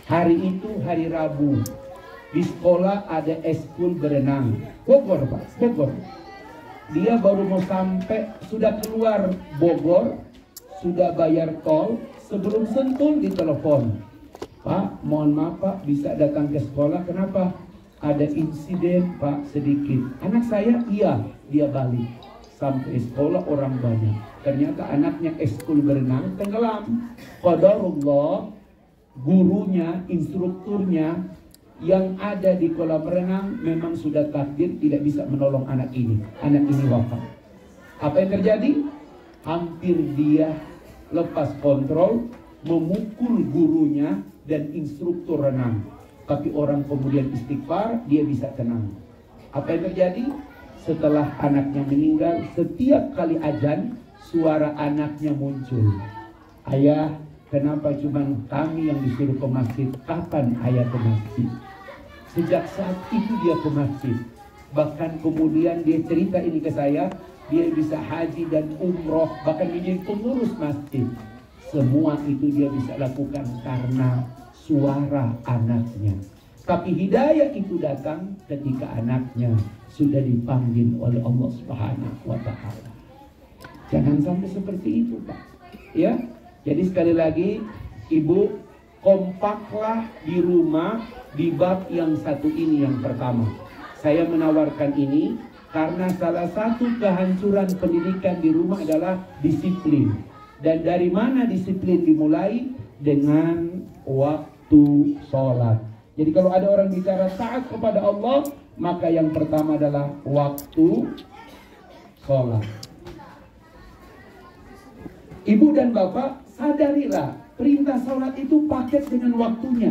Hari itu hari Rabu. Di sekolah ada eskul berenang. Bogor Pak, Bogor. Dia baru mau sampai, sudah keluar Bogor, sudah bayar tol, sebelum Sentul ditelepon. Pak, mohon maaf Pak, bisa datang ke sekolah, kenapa? Ada insiden Pak sedikit. Anak saya, iya, dia balik. Sampai sekolah orang banyak. Ternyata anaknya eskul berenang, tenggelam. Qadarullah, gurunya, instrukturnya, yang ada di kolam renang memang sudah takdir tidak bisa menolong anak ini. Anak ini wafat. Apa yang terjadi? Hampir dia lepas kontrol, memukul gurunya dan instruktur renang. Tapi orang kemudian istighfar, dia bisa tenang. Apa yang terjadi? Setelah anaknya meninggal, setiap kali azan, suara anaknya muncul. Ayah, kenapa cuma kami yang disuruh ke masjid? Kapan ayah ke masjid? Sejak saat itu dia ke masjid. Bahkan kemudian dia cerita ini ke saya, dia bisa haji dan umroh, bahkan menjadi pengurus masjid. Semua itu dia bisa lakukan karena suara anaknya. Tapi hidayah itu datang ketika anaknya sudah dipanggil oleh Allah Subhanahu wa Ta'ala. Jangan sampai seperti itu Pak. Ya, jadi sekali lagi Ibu, kompaklah di rumah di bab yang satu ini yang pertama. Saya menawarkan ini karena salah satu kehancuran pendidikan di rumah adalah disiplin. Dan dari mana disiplin dimulai? Dengan waktu sholat. Jadi kalau ada orang bicara taat kepada Allah, maka yang pertama adalah waktu sholat. Ibu dan bapak, sadarilah perintah sholat itu paket dengan waktunya.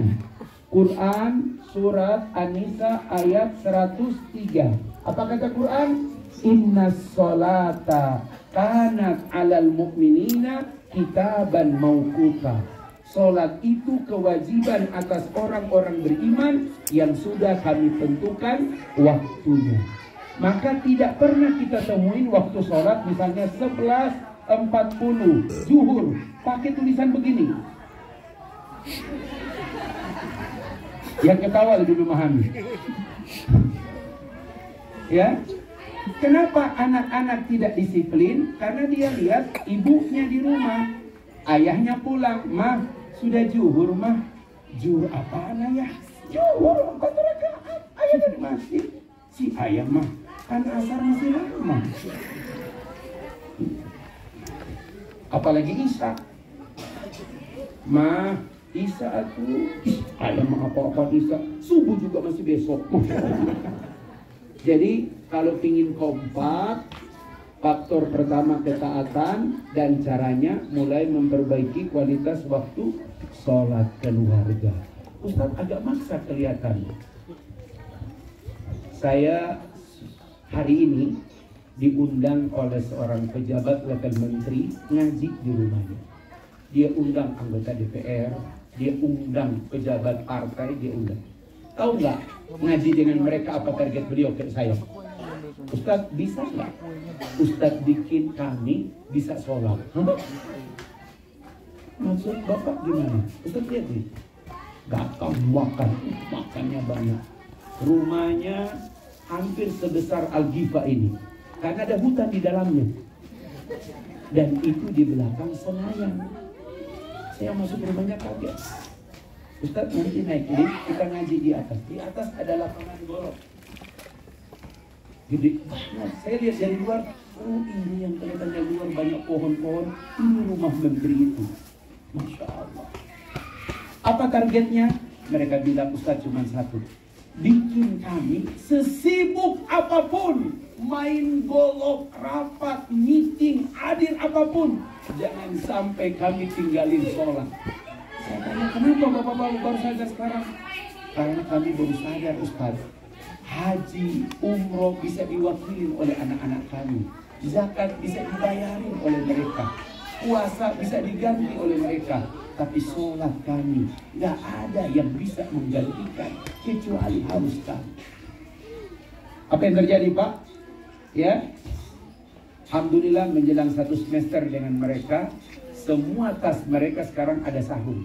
Quran surat An-Nisa ayat 103. Apa kata Quran? Innas sholata kanat alal mu'minina kitaban mauquta. Sholat itu kewajiban atas orang-orang beriman yang sudah kami tentukan waktunya. Maka tidak pernah kita temuin waktu sholat misalnya 11.40 zuhur pakai tulisan begini. Yang ketawa lebih memahami. Ya, kenapa anak-anak tidak disiplin? Karena dia lihat ibunya di rumah, ayahnya pulang, mah sudah zuhur mah. Zuhur apaan ayah? Zuhur 4 rakaat. Ayah dari masjid. Si ayah mah kan asar masih lama. Apalagi Isya. Mah Isya itu ayah mah apa-apa Isya. Subuh juga masih besok. Jadi kalau ingin kompak, faktor pertama ketaatan dan caranya mulai memperbaiki kualitas waktu sholat keluarga. Ustaz agak maksa kelihatan. Saya hari ini diundang oleh seorang pejabat level menteri ngaji di rumahnya. Dia undang anggota DPR, dia undang pejabat partai, dia undang. Tahu nggak ngaji dengan mereka apa target beliau ke saya? Ustaz bisa nggak? Ustaz bikin kami bisa sholat. Maksud bapak gimana? Ustaz lihat nih, datang makannya banyak. Rumahnya hampir sebesar Al-Ghifa ini, karena ada hutan di dalamnya. Dan itu di belakang Senayan. Saya masuk rumahnya kaget. Ustaz nanti naik lift, kita ngaji di atas. Di atas ada lapangan golf. Gede banget. Saya lihat dari luar, oh ini yang kelihatannya luar banyak pohon-pohon. Ini rumah menteri itu. Masya Allah. Apa targetnya? Mereka bilang Ustaz cuma satu. Bikin kami sesibuk apapun. Main golf, rapat, meeting, hadir apapun. Jangan sampai kami tinggalin sholat. Saya tanya, kenapa bapak-bapak baru sadar sekarang? Karena kami baru sadar Ustaz, haji, umroh bisa diwakili oleh anak-anak kami. Zakat bisa dibayarin oleh mereka. Puasa bisa diganti oleh mereka. Tapi sholat kami gak ada yang bisa menggantikan kecuali harus kami. Apa yang terjadi Pak? Ya, alhamdulillah menjelang 1 semester dengan mereka, semua tas mereka sekarang ada sahur.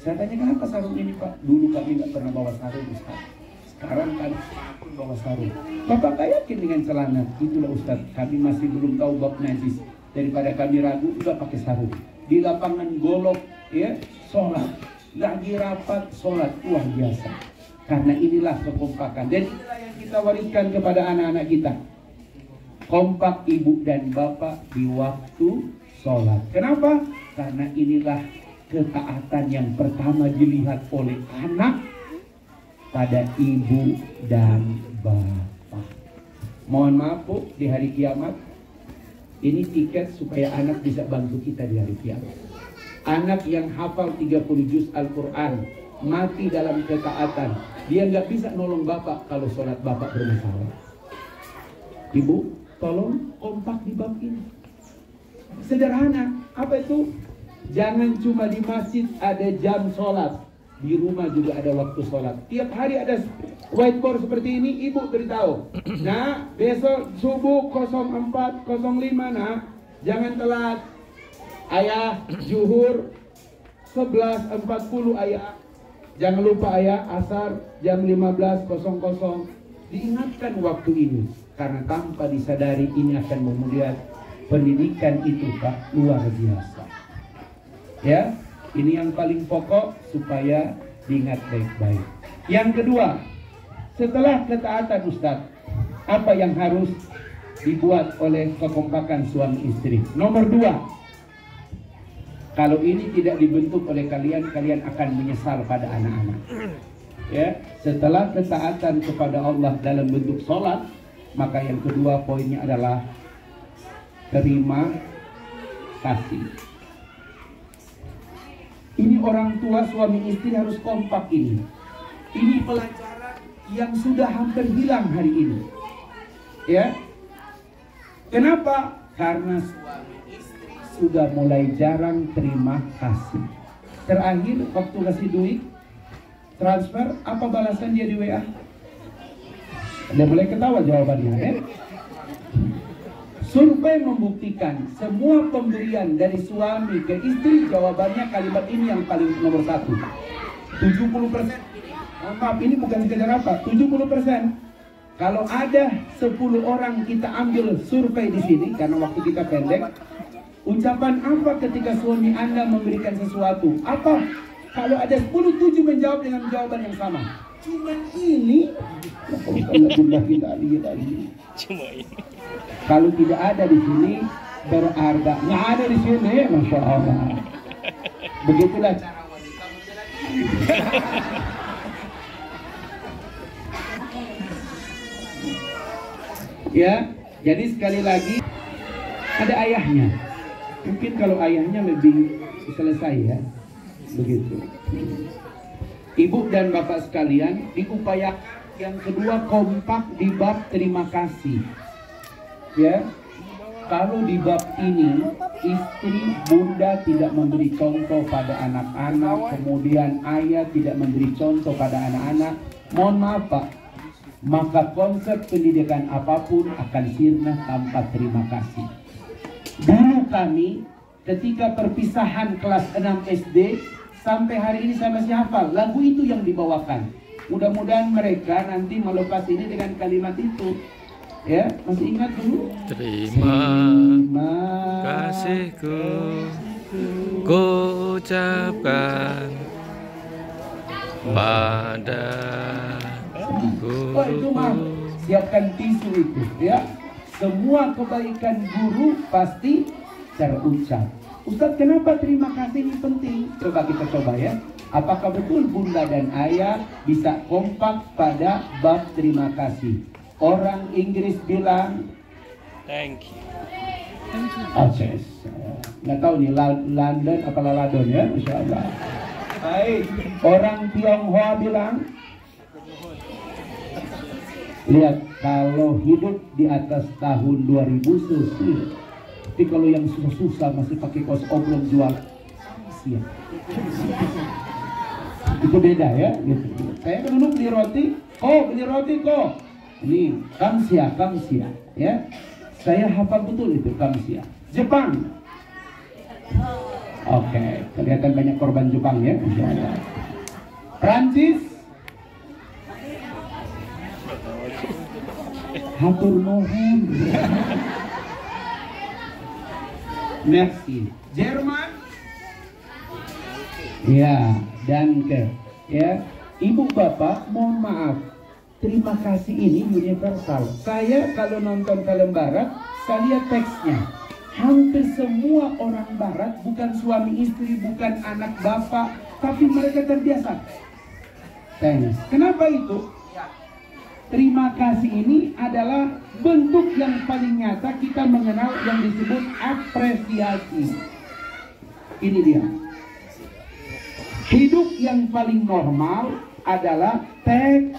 Saya tanya, kenapa sarung ini Pak? Dulu kami nggak pernah bawa sarung Ustaz. Sekarang kami pun bawa sarung. Bapak gak yakin dengan celana? Itulah Ustaz, kami masih belum tahu bab najis. Daripada kami ragu, udah pakai sarung. Di lapangan golok, ya, sholat. Lagi rapat, sholat. Luar biasa. Karena inilah kekompakan. Dan inilah yang kita wariskan kepada anak-anak kita. Kompak ibu dan bapak di waktu sholat. Kenapa? Karena inilah ketaatan yang pertama dilihat oleh anak pada ibu dan bapak. Mohon maaf Bu, di hari kiamat ini tiket supaya anak bisa bantu kita di hari kiamat. Anak yang hafal 30 juz Al-Quran, mati dalam ketaatan, dia nggak bisa nolong bapak kalau sholat bapak bermasalah. Ibu, tolong kompak di bab ini. Sederhana, apa itu? Jangan cuma di masjid ada jam sholat, di rumah juga ada waktu sholat. Tiap hari ada whiteboard seperti ini, ibu beritahu. Nah, besok subuh 04.05 nah, jangan telat. Ayah, zuhur 11.40 ayah. Jangan lupa ayah, asar jam 15.00. Diingatkan waktu ini, karena tanpa disadari ini akan memulihkan pendidikan itu Pak, luar biasa. Ya, ini yang paling pokok supaya diingat baik-baik. Yang kedua, setelah ketaatan Ustaz, apa yang harus dibuat oleh kekompakan suami istri? Nomor 2, kalau ini tidak dibentuk oleh kalian, kalian akan menyesal pada anak-anak. Ya, setelah ketaatan kepada Allah dalam bentuk sholat, maka yang kedua poinnya adalah terima kasih. Ini orang tua suami istri harus kompak ini. Ini pelajaran yang sudah hampir hilang hari ini. Ya. Kenapa? Karena suami istri sudah mulai jarang terima kasih. Terakhir waktu kasih duit transfer, apa balasan dia di WA? Dia mulai ketawa jawabannya. Survei membuktikan semua pemberian dari suami ke istri, jawabannya kalimat ini yang paling nomor 1. 70%. Maaf, ini bukan sekedar apa, 70%. Kalau ada 10 orang kita ambil survei di sini, karena waktu kita pendek, ucapan apa ketika suami Anda memberikan sesuatu? Apa? Kalau ada 10, 7 menjawab dengan jawaban yang sama. Cuma ini, cuma ini. Kalau tidak ada di sini berharga, nggak ada di sini, masya Allah. Begitulah cara wanita membela diri. Ya, jadi sekali lagi ada ayahnya. Mungkin kalau ayahnya lebih selesai ya, begitu. Ibu dan bapak sekalian, diupayakan yang kedua kompak di bab terima kasih. Ya, kalau di bab ini istri bunda tidak memberi contoh pada anak-anak, kemudian ayah tidak memberi contoh pada anak-anak, mohon maaf Pak, maka konsep pendidikan apapun akan sirna tanpa terima kasih. Dulu kami ketika perpisahan kelas 6 SD sampai hari ini saya masih hafal lagu itu yang dibawakan. Mudah-mudahan mereka nanti melepas ini dengan kalimat itu. Ya, masih ingat dulu? Terima kasihku ku ucapkan pada guru. Oh itu mah, siapkan tisu itu ya. Semua kebaikan guru pasti terucap. Ustaz, kenapa terima kasih ini penting? Coba kita coba ya. Apakah betul bunda dan ayah bisa kompak pada bab terima kasih? Orang Inggris bilang Thank you. Akses. Nggak tahu nih London apa Ladon ya, Masya Allah. Baik. Orang Tionghoa bilang, lihat kalau hidup di atas tahun 2000 susah. Tapi kalau yang susah masih pakai kaos oblong jual siap. Itu beda ya. Gitu. Saya dulu beli roti, beli roti kok. Ini kamsia ya. Saya hafal betul itu kamsia. Jepang. Oke, kelihatan banyak korban Jepang ya. Prancis. Hatur nuhun. Merci. Jerman. Ya, dan ya, ibu bapak mohon maaf. Terima kasih ini universal. Saya kalau nonton film barat, saya lihat teksnya. Hampir semua orang barat, bukan suami istri, bukan anak bapak, tapi mereka terbiasa. Thanks. Kenapa itu? Terima kasih ini adalah bentuk yang paling nyata kita mengenal yang disebut apresiasi. Ini dia. Hidup yang paling normal adalah teks.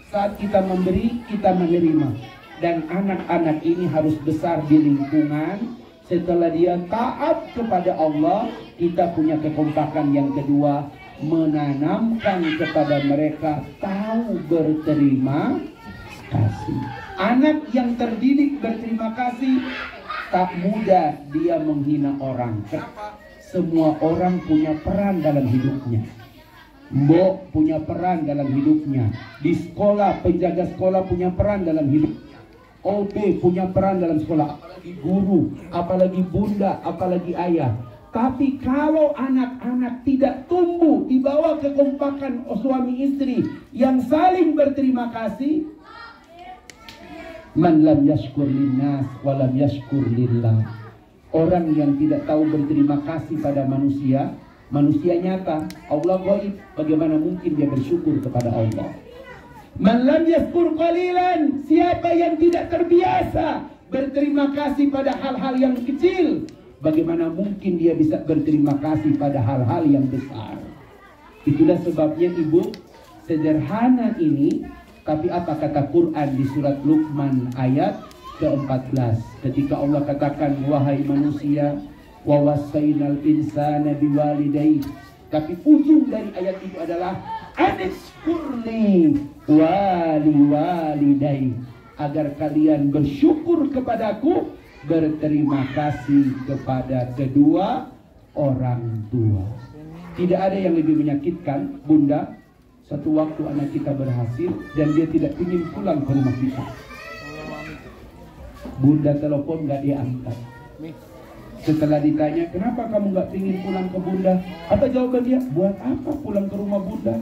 Saat kita memberi, kita menerima. Dan anak-anak ini harus besar di lingkungan. Setelah dia taat kepada Allah, kita punya kekompakan yang kedua, menanamkan kepada mereka tahu berterima kasih. Anak yang terdidik berterima kasih, tak mudah dia menghina orang. Semua orang punya peran dalam hidupnya. Mbok punya peran dalam hidupnya. Di sekolah, penjaga sekolah punya peran dalam hidup. OB punya peran dalam sekolah. Apalagi guru, apalagi bunda, apalagi ayah. Tapi kalau anak-anak tidak tumbuh di bawah kekompakan suami istri yang saling berterima kasih, man lam yashkur linnas walam yashkur lillah. Orang yang tidak tahu berterima kasih pada manusia, manusia nyata, Allah gaib, bagaimana mungkin dia bersyukur kepada Allah? Man lam yashkur qalilan, siapa yang tidak terbiasa berterima kasih pada hal-hal yang kecil, bagaimana mungkin dia bisa berterima kasih pada hal-hal yang besar? Itulah sebabnya ibu, sederhana ini, tapi apa kata Quran di surat Luqman ayat ke-14, ketika Allah katakan, wahai manusia, wa wassainal insana biwalidayhi, tapi ujung dari ayat itu adalah anishkurli waliwalidayhi, agar kalian bersyukur kepadaku, berterima kasih kepada kedua orang tua. Tidak ada yang lebih menyakitkan, bunda, satu waktu anak kita berhasil dan dia tidak ingin pulang ke rumah kita. Bunda telepon gak diangkat. Setelah ditanya, kenapa kamu gak ingin pulang ke bunda? Apa jawaban dia? Buat apa pulang ke rumah bunda?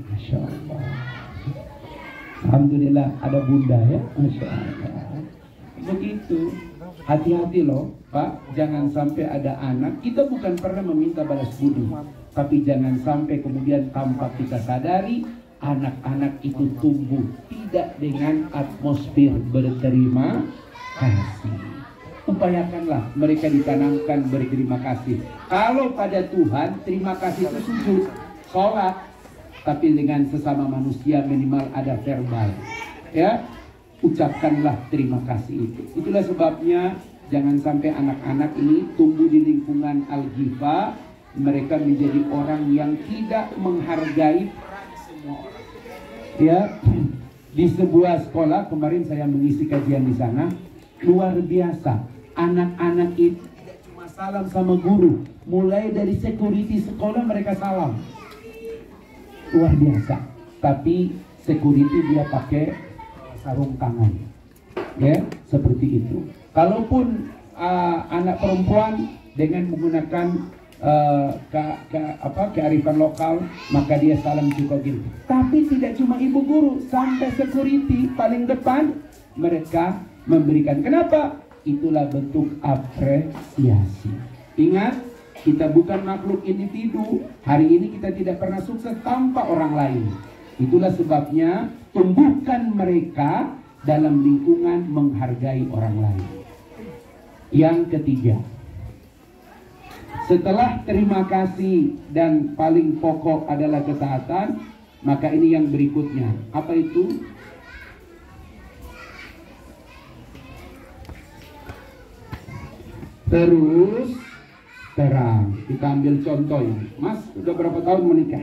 Masya Allah. Alhamdulillah ada bunda ya. Masya Allah. Begitu. Hati-hati loh Pak, jangan sampai ada anak. Kita bukan pernah meminta balas budi, tapi jangan sampai kemudian tanpa kita sadari, anak-anak itu tumbuh tidak dengan atmosfer berterima kasih. Upayakanlah mereka ditanamkan berterima kasih. Kalau pada Tuhan, terima kasih itu sujud, sholat, tapi dengan sesama manusia minimal ada verbal. Ya, ucapkanlah terima kasih itu. Itulah sebabnya jangan sampai anak-anak ini tumbuh di lingkungan al-ghifa, mereka menjadi orang yang tidak menghargai semua orang. Ya, di sebuah sekolah kemarin saya mengisi kajian di sana, luar biasa. Anak-anak itu tidak cuma salam sama guru, mulai dari security sekolah mereka salam. Luar biasa. Tapi security dia pakai sarung tangan. Ya, seperti itu. Kalaupun anak perempuan dengan menggunakan kearifan lokal, maka dia salam juga gitu. Tapi tidak cuma ibu guru, sampai security paling depan mereka memberikan. Kenapa? Itulah bentuk apresiasi. Ingat, kita bukan makhluk individu. Hari ini kita tidak pernah sukses tanpa orang lain. Itulah sebabnya tumbuhkan mereka dalam lingkungan menghargai orang lain. Yang ketiga, setelah terima kasih dan paling pokok adalah ketaatan, maka ini yang berikutnya. Apa itu? Terus terang. Kita ambil contoh ini. Mas, udah berapa tahun menikah?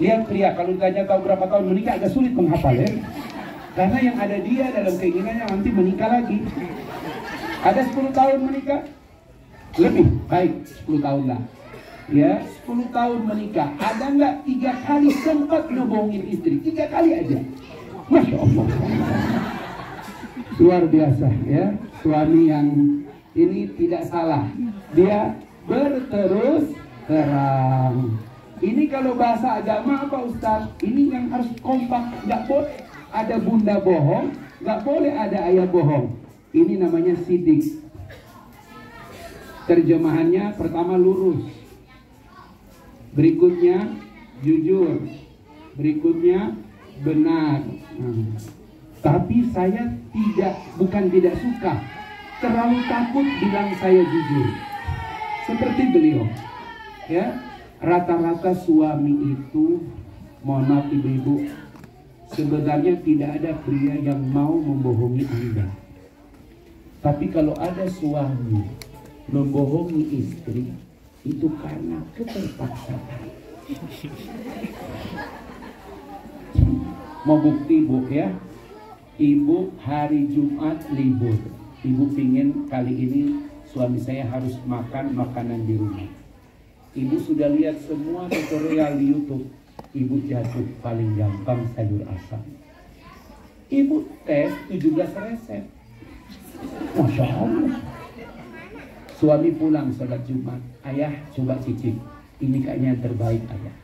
Lihat pria, kalau ditanya tahu berapa tahun menikah agak sulit menghafal ya. Karena yang ada dia dalam keinginannya nanti menikah lagi. Ada 10 tahun menikah? Lebih, baik 10 tahun lah. Ya, 10 tahun menikah. Ada nggak 3 kali sempat ngebohongin istri? 3 kali aja. Masya Allah. Luar biasa ya. Suami yang ini tidak salah. Dia berterus terang. Ini kalau bahasa agama apa Ustaz? Ini yang harus kompak. Nggak boleh ada bunda bohong. Nggak boleh ada ayah bohong. Ini namanya sidik. Terjemahannya pertama lurus. Berikutnya jujur. Berikutnya benar. Tapi saya bukan tidak suka, terlalu takut bilang saya jujur. Seperti beliau, ya, rata-rata suami itu, mohon maaf ibu-ibu, sebenarnya tidak ada pria yang mau membohongi Anda. Tapi kalau ada suami membohongi istri, itu karena keterpaksaan. Mau bukti bu ya, ibu hari Jumat libur, ibu pingin kali ini suami saya harus makan makanan di rumah. Ibu sudah lihat semua tutorial di YouTube, ibu jatuh paling gampang sayur asam. Ibu tes 17 resep. Masya Allah. Suami pulang sholat Jumat, ayah coba cicip, ini kayaknya yang terbaik ayah.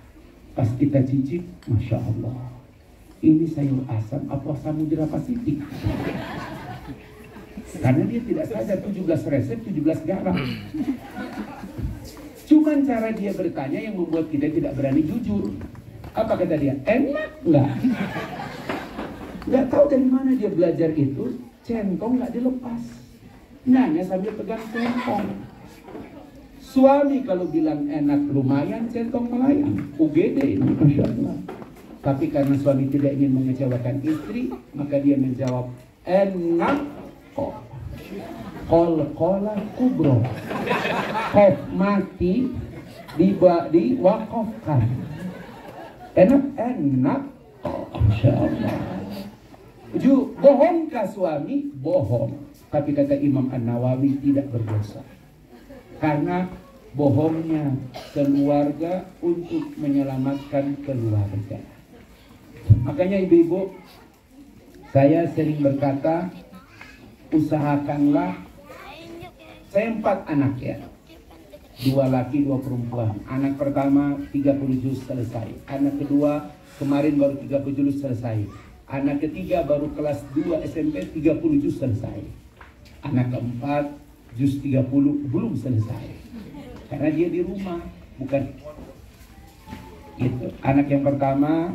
Pas kita cicip, Masya Allah, ini sayur asam apa Samudra Pasifik. Karena dia tidak sadar 17 resep 17 garam. Cuman cara dia bertanya yang membuat kita tidak berani jujur. Apa kata dia? Enak nggak? Nggak tahu dari mana dia belajar itu. Centong nggak dilepas. Nanya sambil pegang centong. Suami kalau bilang enak lumayan, centong melayang. UGD ini, Masya Allah. Tapi karena suami tidak ingin mengecewakan istri, maka dia menjawab enak kok. Qala kubro. Kof mati diwakafkan. Enak kok. Masya Allah. Bohongkah suami? Bohong. Tapi kata Imam An-Nawawi tidak berdosa. Karena bohongnya keluarga untuk menyelamatkan keluarga. Makanya ibu-ibu, saya sering berkata, usahakanlah, saya 4 anak ya, 2 laki 2 perempuan. Anak pertama 30 juz selesai. Anak kedua kemarin baru 30 juz selesai. Anak ketiga baru kelas 2 SMP 30 juz selesai. Anak keempat juz 30 belum selesai. Karena dia di rumah, bukan gitu. Anak yang pertama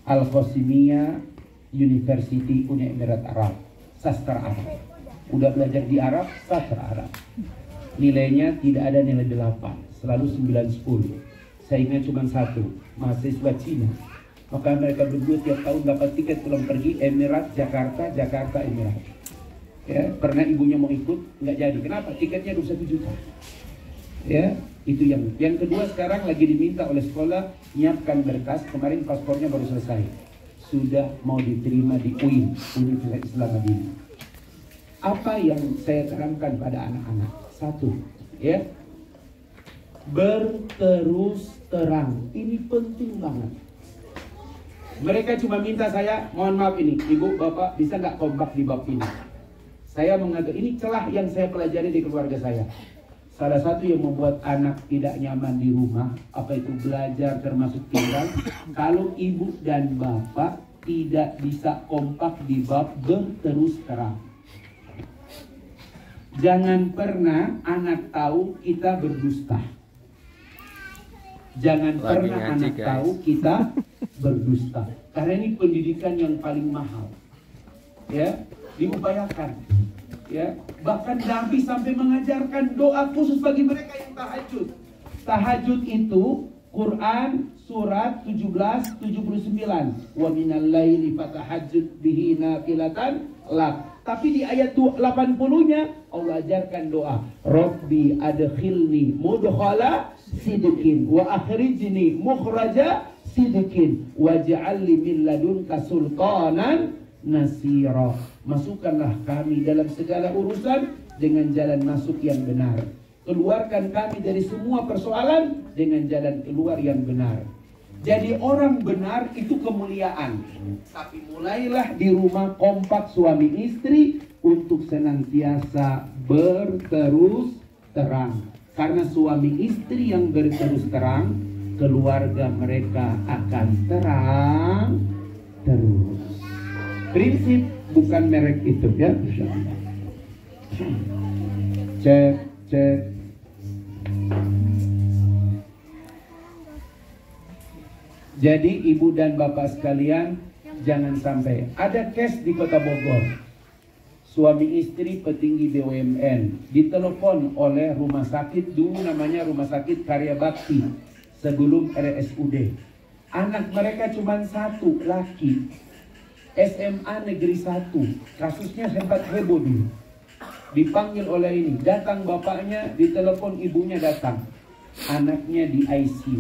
Al-Qasimiyah University Uni Emirat Arab, sastra Arab. Udah belajar di Arab, sastra Arab. Nilainya tidak ada nilai 8, selalu 9-10. Saya ingat cuma 1, mahasiswa Cina. Maka mereka berdua tiap tahun dapat tiket pulang pergi Emirat, Jakarta, Jakarta, Emirat. Ya, karena ibunya mau ikut, nggak jadi. Kenapa? Tiketnya 21 juta. Ya, itu yang kedua sekarang lagi diminta oleh sekolah nyiapkan berkas. Kemarin paspornya baru selesai, sudah mau diterima di UIN, Universitas Islam Madinah. Apa yang saya terangkan pada anak-anak? 1, ya, berterus terang. Ini penting banget. Mereka cuma minta saya, mohon maaf ini, ibu, bapak bisa nggak kompak di bab ini. Saya mengatakan ini celah yang saya pelajari di keluarga saya. Salah satu yang membuat anak tidak nyaman di rumah, apa itu belajar termasuk tinggal, kalau ibu dan bapak tidak bisa kompak di bab berterus terang. Jangan pernah anak tahu kita berdusta. Jangan pernah anak tahu kita berdusta. Karena ini pendidikan yang paling mahal. Ya, diupayakan. Ya, bahkan Nabi sampai mengajarkan doa khusus bagi mereka yang tahajud. Tahajud itu Quran surat 17:79. Wa minal laili fatahajjud bihi nafilatan lak. Tapi di ayat 80-nya Allah ajarkan doa, Rabbi adkhilni mudkhala sidqin wa akhrijni mukhraja sidqin waj'al li min ladunka sultanan nasira. Masukkanlah kami dalam segala urusan dengan jalan masuk yang benar. Keluarkan kami dari semua persoalan dengan jalan keluar yang benar. Jadi orang benar itu kemuliaan. Tapi mulailah di rumah kompak suami istri untuk senantiasa berterus terang. Karena suami istri yang berterus terang, keluarga mereka akan terang terus. Prinsip bukan merek itu ya. Cek. Jadi ibu dan bapak sekalian, jangan sampai ada case di Kota Bogor. Suami istri petinggi BUMN ditelepon oleh rumah sakit, dulu namanya Rumah Sakit Karya Bakti, sebelum RSUD. Anak mereka cuma satu, laki, SMA Negeri 1. Kasusnya sempat heboh dulu. Dipanggil oleh ini, datang bapaknya, ditelepon ibunya datang. Anaknya di ICU.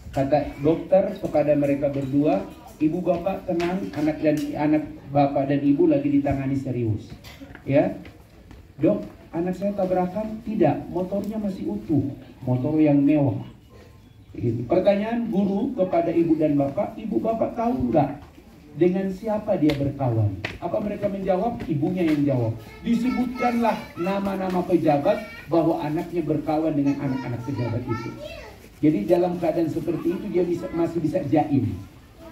Kata dokter kepada mereka berdua, ibu bapak tenang, anak bapak dan ibu lagi ditangani serius. Ya, dok, anak saya tabrakan? Tidak, motornya masih utuh, motor yang mewah. Gitu. Pertanyaan guru kepada ibu dan bapak, ibu bapak tahu nggak dengan siapa dia berkawan? Apa mereka menjawab? Ibunya yang jawab. Disebutkanlah nama-nama pejabat bahwa anaknya berkawan dengan anak-anak pejabat itu. Jadi dalam keadaan seperti itu dia masih bisa jaim.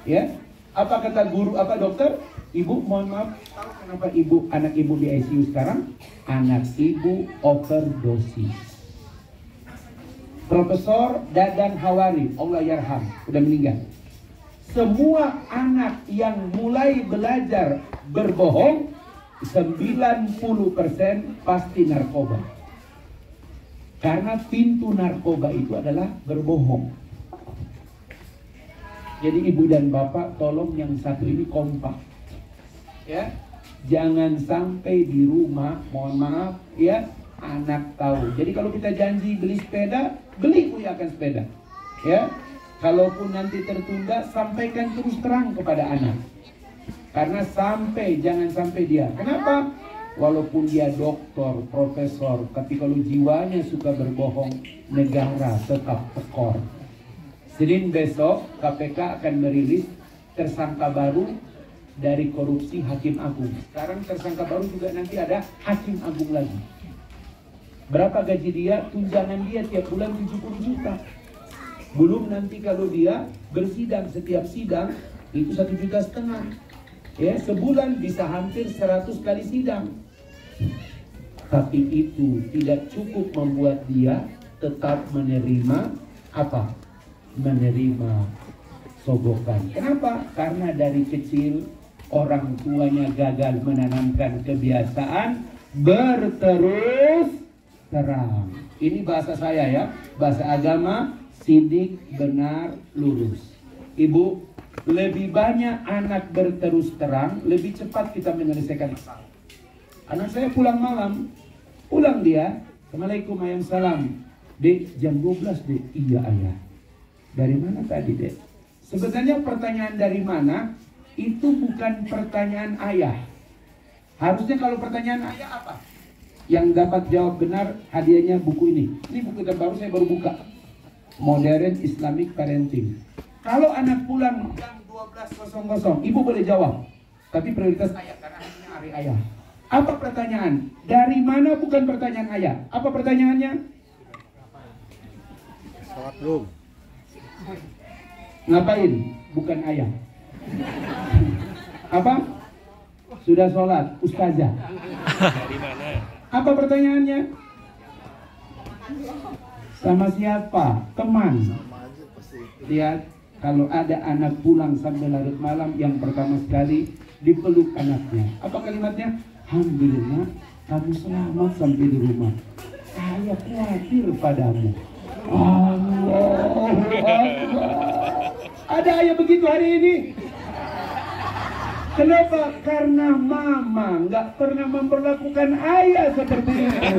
Ya, apa kata guru, apa dokter? Ibu, mohon maaf, tahu kenapa anak ibu di ICU sekarang? Anak ibu overdosis. Profesor Dadan Hawari, Allah yarham, udah meninggal. Semua anak yang mulai belajar berbohong, 90% pasti narkoba. Karena pintu narkoba itu adalah berbohong. Jadi ibu dan bapak tolong yang satu ini kompak. Ya, jangan sampai di rumah, mohon maaf ya, anak tahu. Jadi kalau kita janji beli sepeda, beli akan sepeda. Ya, kalaupun nanti tertunda, sampaikan terus terang kepada anak. Karena jangan sampai dia. Kenapa? Walaupun dia doktor, profesor, tapi kalau jiwanya suka berbohong, negara tetap tekor. Senin besok KPK akan merilis tersangka baru dari korupsi Hakim Agung. Sekarang tersangka baru juga nanti ada Hakim Agung lagi. Berapa gaji dia? Tunjangan dia tiap bulan 70 juta. Belum nanti kalau dia bersidang, setiap sidang itu 1,5 juta. Ya, sebulan bisa hampir 100 kali sidang. Tapi itu tidak cukup membuat dia tetap menerima apa? Menerima sogokan. Kenapa? Karena dari kecil orang tuanya gagal menanamkan kebiasaan berterus terang. Ini bahasa saya ya, bahasa agama, sidik, benar, lurus. Ibu, lebih banyak anak berterus terang, lebih cepat kita menyelesaikan masalah. Anak saya pulang malam, pulang dia, Assalamualaikum, ayam salam. Dek, jam 12 dek. Iya ayah. Dari mana tadi dek? Sebenarnya pertanyaan dari mana itu bukan pertanyaan ayah. Harusnya kalau pertanyaan ayah apa? Yang dapat jawab benar hadiahnya buku ini. Ini buku terbaru, saya baru buka. Modern Islamic Parenting. Kalau anak pulang jam 12.00, ibu boleh jawab. Tapi prioritas ayah karena hari ayah. Apa pertanyaan? Dari mana bukan pertanyaan ayah? Apa pertanyaannya? Sholat belum? Ngapain? Bukan ayah. Apa? Sudah sholat, ustazah. Dari mana? Apa pertanyaannya? Sama siapa? Teman. Lihat, kalau ada anak pulang sampai larut malam, yang pertama sekali dipeluk anaknya. Apa kalimatnya? Alhamdulillah, kamu selamat sampai di rumah. Saya khawatir padamu. Allahu Akbar. Ada ayah begitu hari ini. Kenapa? Karena mama nggak pernah memperlakukan ayah seperti itu.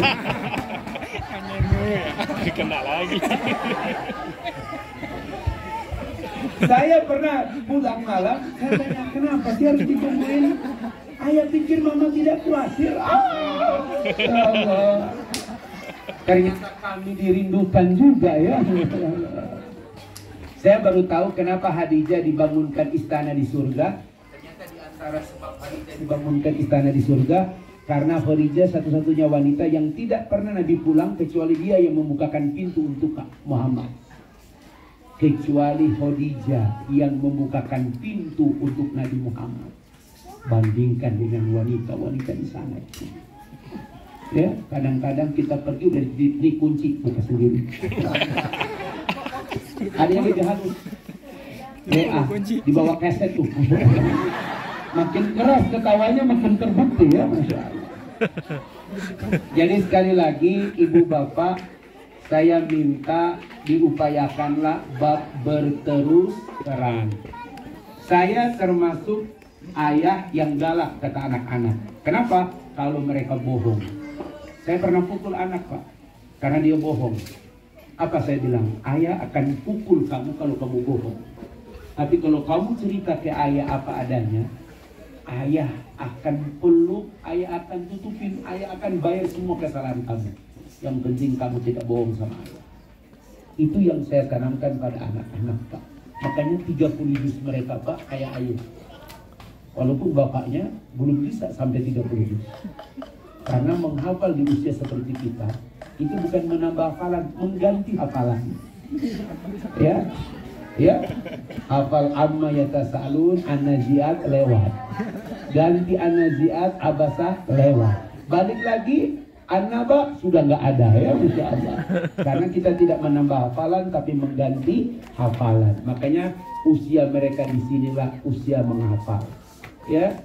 Kena lagi. Saya pernah pulang malam, saya tanya kenapa sih harus ditungguin? Ayah pikir mama tidak khawatir. Ya Allah. Ternyata kami dirindukan juga ya. Saya baru tahu kenapa Khadijah dibangunkan istana di surga. Ternyata di antara sebab Khadijah dibangunkan istana di surga karena Khadijah satu-satunya wanita yang tidak pernah Nabi pulang kecuali dia yang membukakan pintu untuk Muhammad. Kecuali Khadijah yang membukakan pintu untuk Nabi Muhammad. Bandingkan dengan wanita-wanita di sana. Ya, kadang-kadang kita pergi udah dikunci buka sendiri. Ada yang lebih halus. Dibawa keset tuh. Makin keras ketawanya makin terbukti ya, Masya Allah. Jadi sekali lagi ibu bapak, saya minta diupayakanlah bab berterus terang. Saya termasuk ayah yang galak kata anak-anak. Kenapa? Kalau mereka bohong. Saya pernah pukul anak Pak, karena dia bohong. Apa saya bilang? Ayah akan pukul kamu kalau kamu bohong. Tapi kalau kamu cerita ke ayah apa adanya, ayah akan peluk, ayah akan tutupin, ayah akan bayar semua kesalahan kamu. Yang penting kamu tidak bohong sama ayah. Itu yang saya tanamkan pada anak-anak Pak. Makanya 30 juz mereka Pak kayak ayah. Walaupun bapaknya belum bisa sampai 30 juz. Karena menghafal di usia seperti kita itu bukan menambah hafalan, mengganti hafalan. Ya, ya, hafal amma yatasaalun an-naziat lewat, ganti an-naziat abasah lewat, balik lagi an-naba sudah nggak ada ya, Masya Allah. Karena kita tidak menambah hafalan tapi mengganti hafalan. Makanya usia mereka di sinilah usia menghafal. Ya,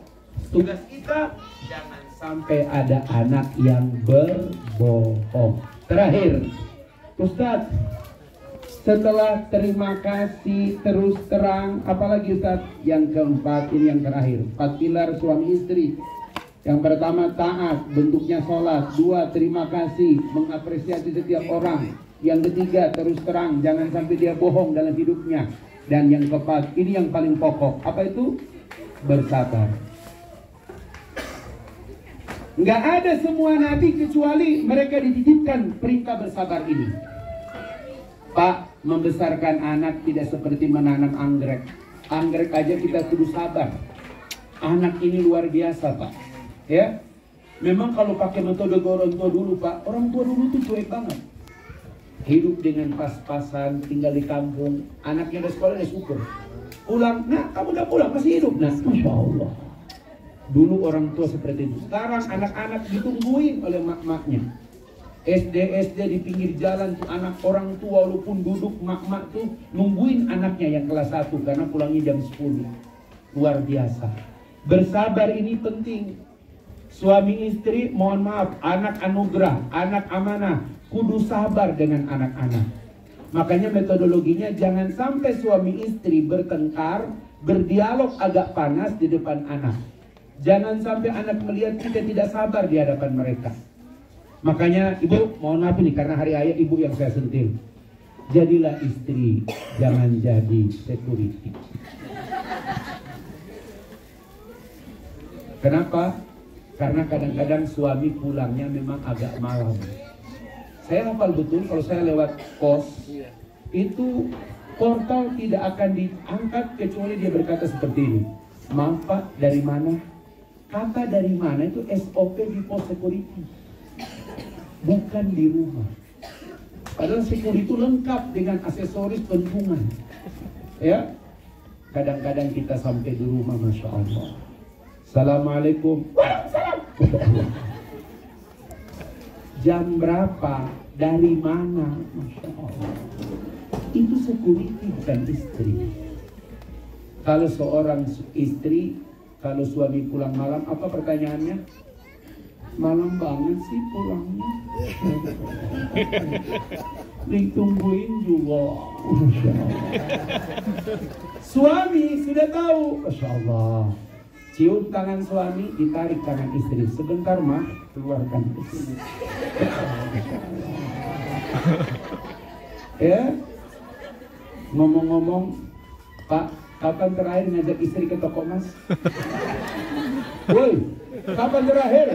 tugas kita jangan sampai ada anak yang berbohong. Terakhir, Ustadz, setelah terima kasih terus terang, apalagi Ustadz? Yang keempat, ini yang terakhir, 4 pilar suami istri. Yang pertama taat, bentuknya sholat. 2, terima kasih, mengapresiasi setiap orang. Yang ketiga, terus terang, jangan sampai dia bohong dalam hidupnya. Dan yang keempat, ini yang paling pokok, apa itu? Bersabar. Nggak ada semua nabi kecuali mereka dititipkan perintah bersabar ini. Pak, membesarkan anak tidak seperti menanam anggrek. Anggrek aja kita kudu sabar. Anak ini luar biasa Pak. Ya, memang kalau pakai metode orang tua dulu Pak, orang tua dulu tuh cuek banget. Hidup dengan pas-pasan, tinggal di kampung, anaknya udah sekolah udah syukur. Pulang, nah kamu udah pulang masih hidup, nah Masya Allah. Dulu orang tua seperti itu. Sekarang anak-anak ditungguin oleh mak-maknya. SD di pinggir jalan tuh anak orang tua walaupun duduk mak-mak tuh nungguin anaknya yang kelas 1 karena pulangnya jam 10. Luar biasa. Bersabar ini penting. Suami istri mohon maaf, anak anugerah, anak amanah, kudu sabar dengan anak-anak. Makanya metodologinya jangan sampai suami istri bertengkar, berdialog agak panas di depan anak. Jangan sampai anak melihat kita tidak sabar di hadapan mereka. Makanya ibu, mohon maaf ini karena hari ayah ibu yang saya sentil. Jadilah istri, jangan jadi security. Kenapa? Karena kadang-kadang suami pulangnya memang agak malam. Saya hafal betul kalau saya lewat kos, itu portal tidak akan diangkat kecuali dia berkata seperti ini. Maaf Pak, dari mana? Kata dari mana itu SOP di pos security, bukan di rumah. Padahal security itu lengkap dengan aksesoris pentungan. Ya, kadang-kadang kita sampai di rumah, Masya Allah. Assalamualaikum. Waalaikumsalam. Jam berapa? Dari mana? Masya Allah. Itu security bukan istri. Kalau seorang istri, kalau suami pulang malam, apa pertanyaannya? Malam banget sih pulangnya. Ditungguin juga. Masya Allah. Suami sudah tahu. Masya Allah. Cium tangan suami, ditarik tangan istri. Sebentar mah, keluarkan istri. Ya. Ngomong-ngomong, Pak, kapan terakhir ngajak istri ke toko emas? Woi, kapan terakhir?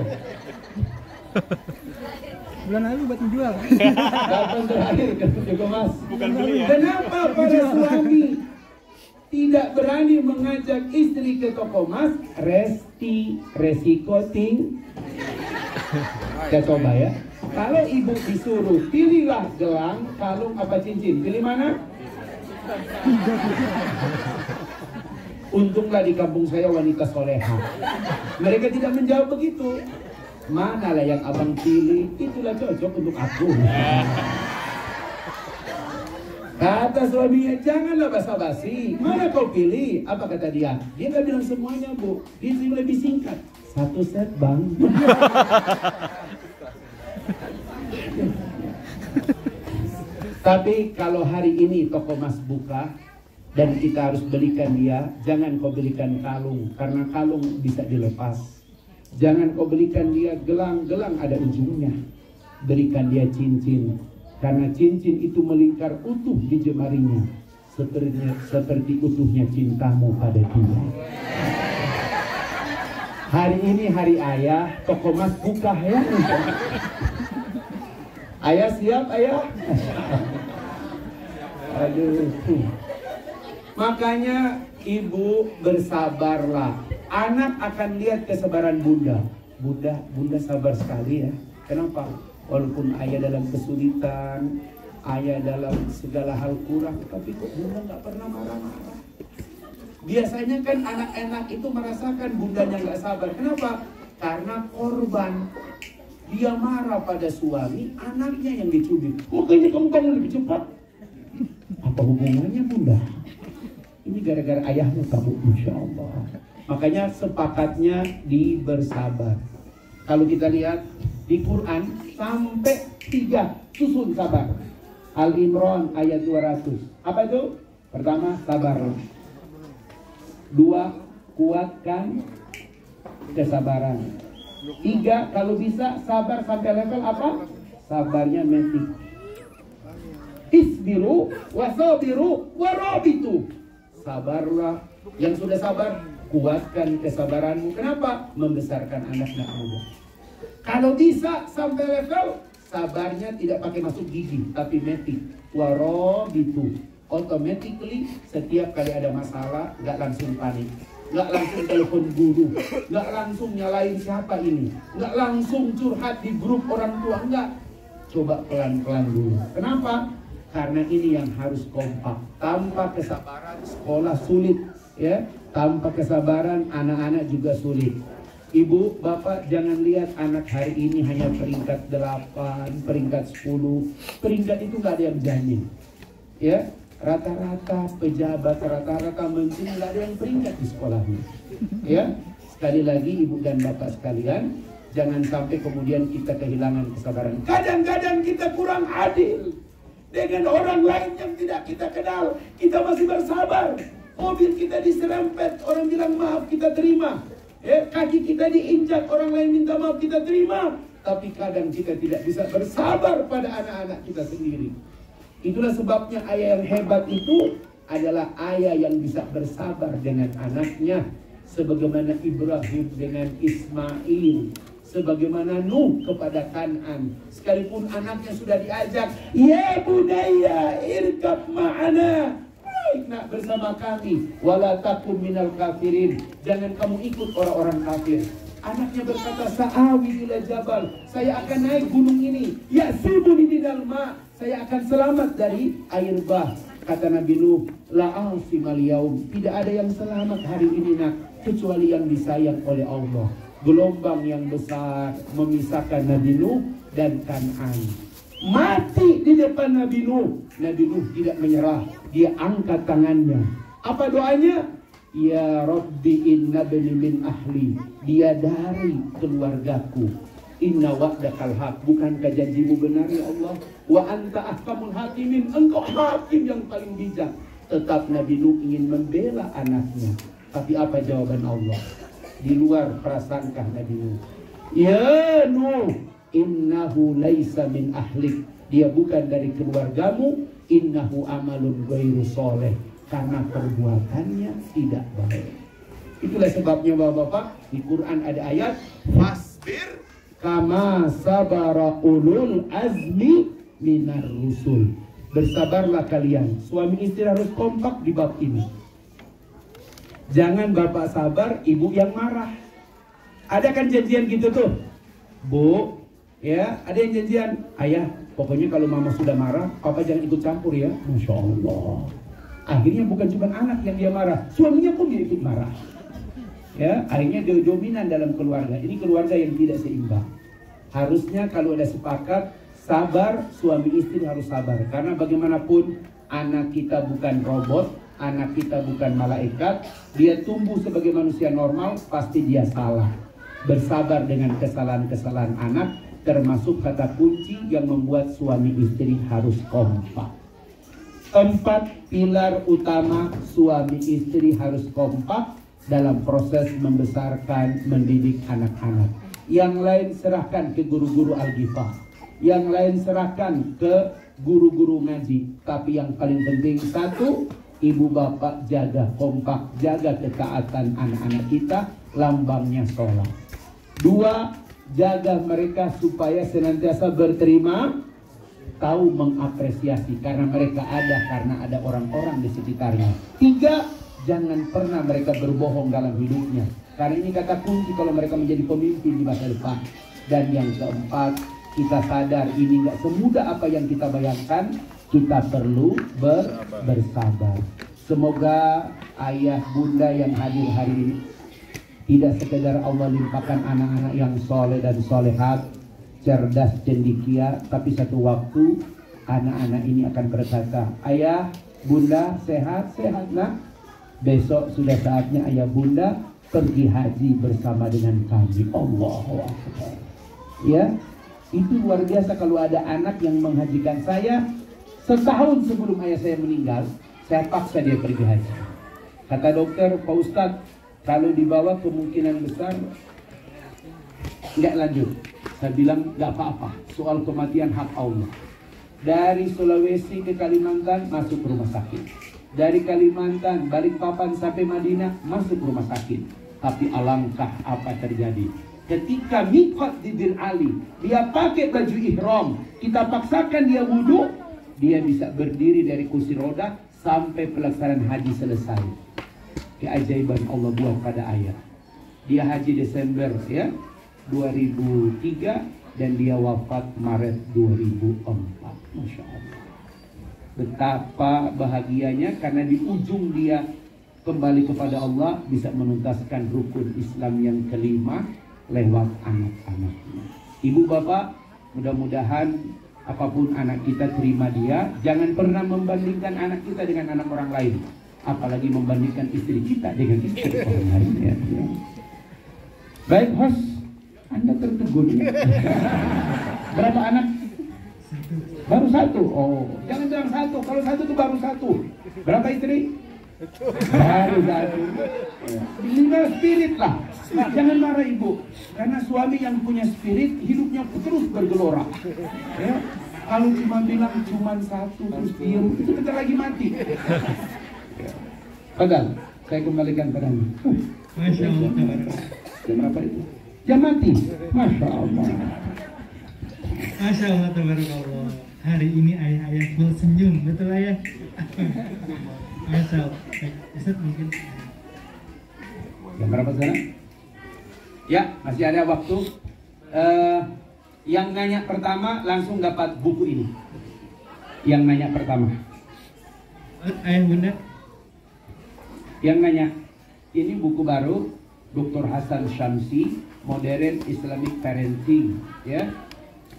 Bulan lalu buat menjual. Kapan terakhir ke toko emas? Bukan beli ya. Kenapa para suami tidak berani mengajak istri ke toko emas? Resiko ting. Kita coba ya. Kalau ibu disuruh pilihlah gelang, kalung apa cincin, pilih mana? Untunglah di kampung saya wanita soleha. Mereka tidak menjawab begitu. Manalah yang abang pilih, itulah cocok untuk aku. Kata suaminya, janganlah basa-basi. Mana kau pilih? Apa kata dia? Dia nggak bilang semuanya, Bu. Dia lebih singkat. 1 set, Bang. Tapi kalau hari ini toko emas buka dan kita harus belikan dia, jangan kau belikan kalung, karena kalung bisa dilepas. Jangan kau belikan dia gelang, gelang ada ujungnya. Berikan dia cincin, karena cincin itu melingkar utuh di jemarinya, seperti utuhnya cintamu pada dia. Hari ini hari ayah, toko emas buka ya. Ayah siap, ayah? Aduh. Makanya ibu bersabarlah. Anak akan lihat kesabaran bunda. Bunda sabar sekali ya. Kenapa? Walaupun ayah dalam kesulitan, ayah dalam segala hal kurang, tapi kok bunda nggak pernah marah-marah. Biasanya kan anak-anak itu merasakan bundanya nggak sabar. Kenapa? Karena korban. Dia marah pada suami, anaknya yang dicubit. Makanya kamu lebih cepat. Apa hubungannya bunda? Ini gara-gara ayahmu kamu, Masya Allah. Makanya sepakatnya bersabar. Kalau kita lihat di Quran sampai 3 susun sabar. Al-Imran ayat 200. Apa itu? Pertama, sabarlah. 2, kuatkan kesabaran. 3, kalau bisa sabar sampai level apa? Sabarnya metik. Isbiru wasabiru warabitu. Sabarlah. Yang sudah sabar, kuatkan kesabaranmu. Kenapa? Membesarkan anak-anak muda. Kalau bisa sampai level sabarnya tidak pakai masuk gigi, tapi metik. Warabitu. Automatically setiap kali ada masalah nggak langsung panik, nggak langsung telepon guru, nggak langsung nyalain siapa ini, nggak langsung curhat di grup orang tua, nggak. Coba pelan-pelan dulu. Kenapa? Karena ini yang harus kompak. Tanpa kesabaran sekolah sulit, ya. Tanpa kesabaran anak-anak juga sulit. Ibu, bapak jangan lihat anak hari ini hanya peringkat 8, peringkat 10. Peringkat itu nggak ada yang jamin, ya. Rata-rata pejabat, rata-rata menteri nggak ada yang peringkat di sekolahnya. Ya, sekali lagi ibu dan bapak sekalian, jangan sampai kemudian kita kehilangan kesabaran. Kadang-kadang kita kurang adil dengan orang lain yang tidak kita kenal. Kita masih bersabar. Mobil kita diserempet, orang bilang maaf, kita terima. Kaki kita diinjak, orang lain minta maaf, kita terima. Tapi kadang kita tidak bisa bersabar pada anak-anak kita sendiri. Itulah sebabnya ayah yang hebat itu adalah ayah yang bisa bersabar dengan anaknya. Sebagaimana Ibrahim dengan Ismail. Sebagaimana Nuh kepada Kan'an. Sekalipun anaknya sudah diajak, ya bunayya irkab ma'ana. Baik nak bersama kami. Wala takun minal kafirin. Jangan kamu ikut orang-orang kafir. Anaknya berkata, sa'awi ila jabal. Saya akan naik gunung ini. Ya'sibuni minal ma'. Saya akan selamat dari air bah. Kata Nabi Nuh, la'asimal yaum. Tidak ada yang selamat hari ini nak, kecuali yang disayang oleh Allah. Gelombang yang besar memisahkan Nabi Nuh dan Kan'an. Mati di depan Nabi Nuh. Nabi Nuh tidak menyerah. Dia angkat tangannya. Apa doanya? Ya Rabbi inna bani min ahli. Dia dari keluargaku. Inna wa'dakal haq. Bukankah janjimu benar ya Allah? Wa anta ahkamul hakimin. Engkau hakim yang paling bijak. Tetap Nabi Nuh ingin membela anaknya. Tapi apa jawaban Allah? Di luar prasangka Nabi Nuh. Ya Nuh, innahu laisa min ahlik. Dia bukan dari keluargamu. Innahu amalun ghairu soleh. karena perbuatannya tidak baik. Itulah sebabnya Bapak-bapak, di Quran ada ayat fasbir kama sabara ulul azmi minar rusul. Bersabarlah kalian. Suami istri harus kompak di bab ini. Jangan bapak sabar, ibu yang marah. Ada kan janjian gitu tuh, Bu, ya, ada yang janjian, ayah, pokoknya kalau mama sudah marah, papa jangan ikut campur ya. Masya Allah. Akhirnya bukan cuma anak yang dia marah, suaminya pun dia ikut marah. Ya, akhirnya dia dominan dalam keluarga. Ini keluarga yang tidak seimbang. Harusnya kalau ada sepakat, sabar, suami istri harus sabar. Karena bagaimanapun anak kita bukan robot, anak kita bukan malaikat. Dia tumbuh sebagai manusia normal, pasti dia salah. Bersabar dengan kesalahan-kesalahan anak, termasuk kata kunci yang membuat suami istri harus kompak. 4 pilar utama suami istri harus kompak dalam proses membesarkan, mendidik anak-anak. Yang lain serahkan ke guru-guru Al-Ghifar. Yang lain serahkan ke guru-guru ngaji. Tapi yang paling penting, 1, ibu bapak jaga kompak, jaga ketaatan anak-anak kita, lambangnya sholat. 2, jaga mereka supaya senantiasa berterima, tahu mengapresiasi karena mereka ada, karena ada orang-orang di sekitarnya. 3, jangan pernah mereka berbohong dalam hidupnya, karena ini kata kunci kalau mereka menjadi pemimpin di masa depan. Dan yang keempat, kita sadar ini nggak semudah apa yang kita bayangkan. Kita perlu bersabar. Semoga ayah bunda yang hadir hari ini tidak sekedar Allah limpahkan anak-anak yang soleh dan solehat, cerdas cendikia, tapi satu waktu anak-anak ini akan berkata, ayah bunda sehat-sehat nak, besok sudah saatnya ayah bunda pergi haji bersama dengan kami. Allahu Akbar. Ya, itu luar biasa kalau ada anak yang menghajikan saya. Setahun sebelum ayah saya meninggal, saya paksa dia pergi haji. Kata dokter, Pak Ustadz, kalau dibawa kemungkinan besar nggak lanjut. Saya bilang nggak apa-apa, soal kematian hak Allah. Dari Sulawesi ke Kalimantan masuk rumah sakit. Dari Kalimantan, Balikpapan sampai Madinah masuk rumah sakit. Tapi alangkah apa terjadi? Ketika miqat di Bir Ali, dia pakai baju ihram, kita paksakan dia wudhu, dia bisa berdiri dari kursi roda sampai pelaksanaan haji selesai. Keajaiban Allah buat pada ayah. Dia haji Desember ya 2003 dan dia wafat Maret 2004. Masya Allah. Betapa bahagianya karena di ujung dia kembali kepada Allah, bisa menuntaskan rukun Islam yang kelima lewat anak-anaknya. Ibu bapak, mudah-mudahan apapun anak kita terima dia. Jangan pernah membandingkan anak kita dengan anak orang lain, apalagi membandingkan istri kita dengan istri orang lain ya. Baik host, Anda tertegun ya. Berapa anak? Baru 1. Oh, jangan bilang 1. Kalau 1 itu baru 1. Berapa istri? Baru 1. Tinggal spirit lah. Jangan marah ibu, karena suami yang punya spirit hidupnya terus bergelora ya. Kalau cuma bilang cuma 1 terus diem, itu bentar lagi mati. Padahal saya kembalikan padamu. Masya Allah. Jam berapa itu? Jam mati. Masya Allah. Masya Allah, tabarakallah. Hari ini ayah-ayah full senyum, betul ayah? Masya Allah. Ustaz mungkin. Jam berapa sekarang? Ya, masih ada waktu. Yang nanya pertama langsung dapat buku ini. Yang nanya pertama. Ayah bunda. Yang nanya, ini buku baru Dr. Hasan Syamsi, Modern Islamic Parenting, ya,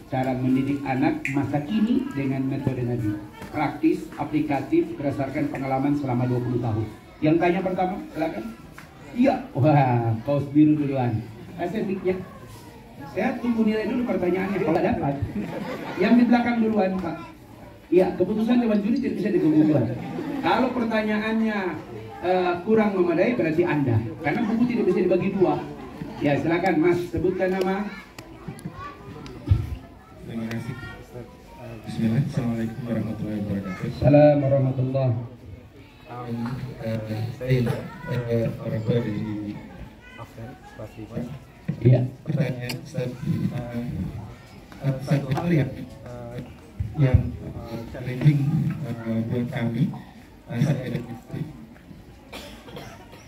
cara mendidik anak masa kini dengan metode Nabi, praktis, aplikatif, berdasarkan pengalaman selama 20 tahun. Yang tanya pertama, silakan. Iya, wah, kaos biru duluan. Kasih mic-nya. Saya tunggu nilai dulu pertanyaannya kalau dapat. Yang di belakang duluan, Pak. Iya, keputusan Dewan Juri tidak bisa digugurkan. Kalau pertanyaannya kurang memadai berarti Anda, karena buku tidak bisa dibagi 2. Ya, silakan Mas, sebutkan nama. Terima kasih. Bismillah. Assalamualaikum warahmatullahi wabarakatuh. Assalamualaikum warahmatullahi. Saya orang tua dari Afgan, Pak. Iya. Pertanyaan Ustaz, satu hal yang challenging buat kami, saya dan istri.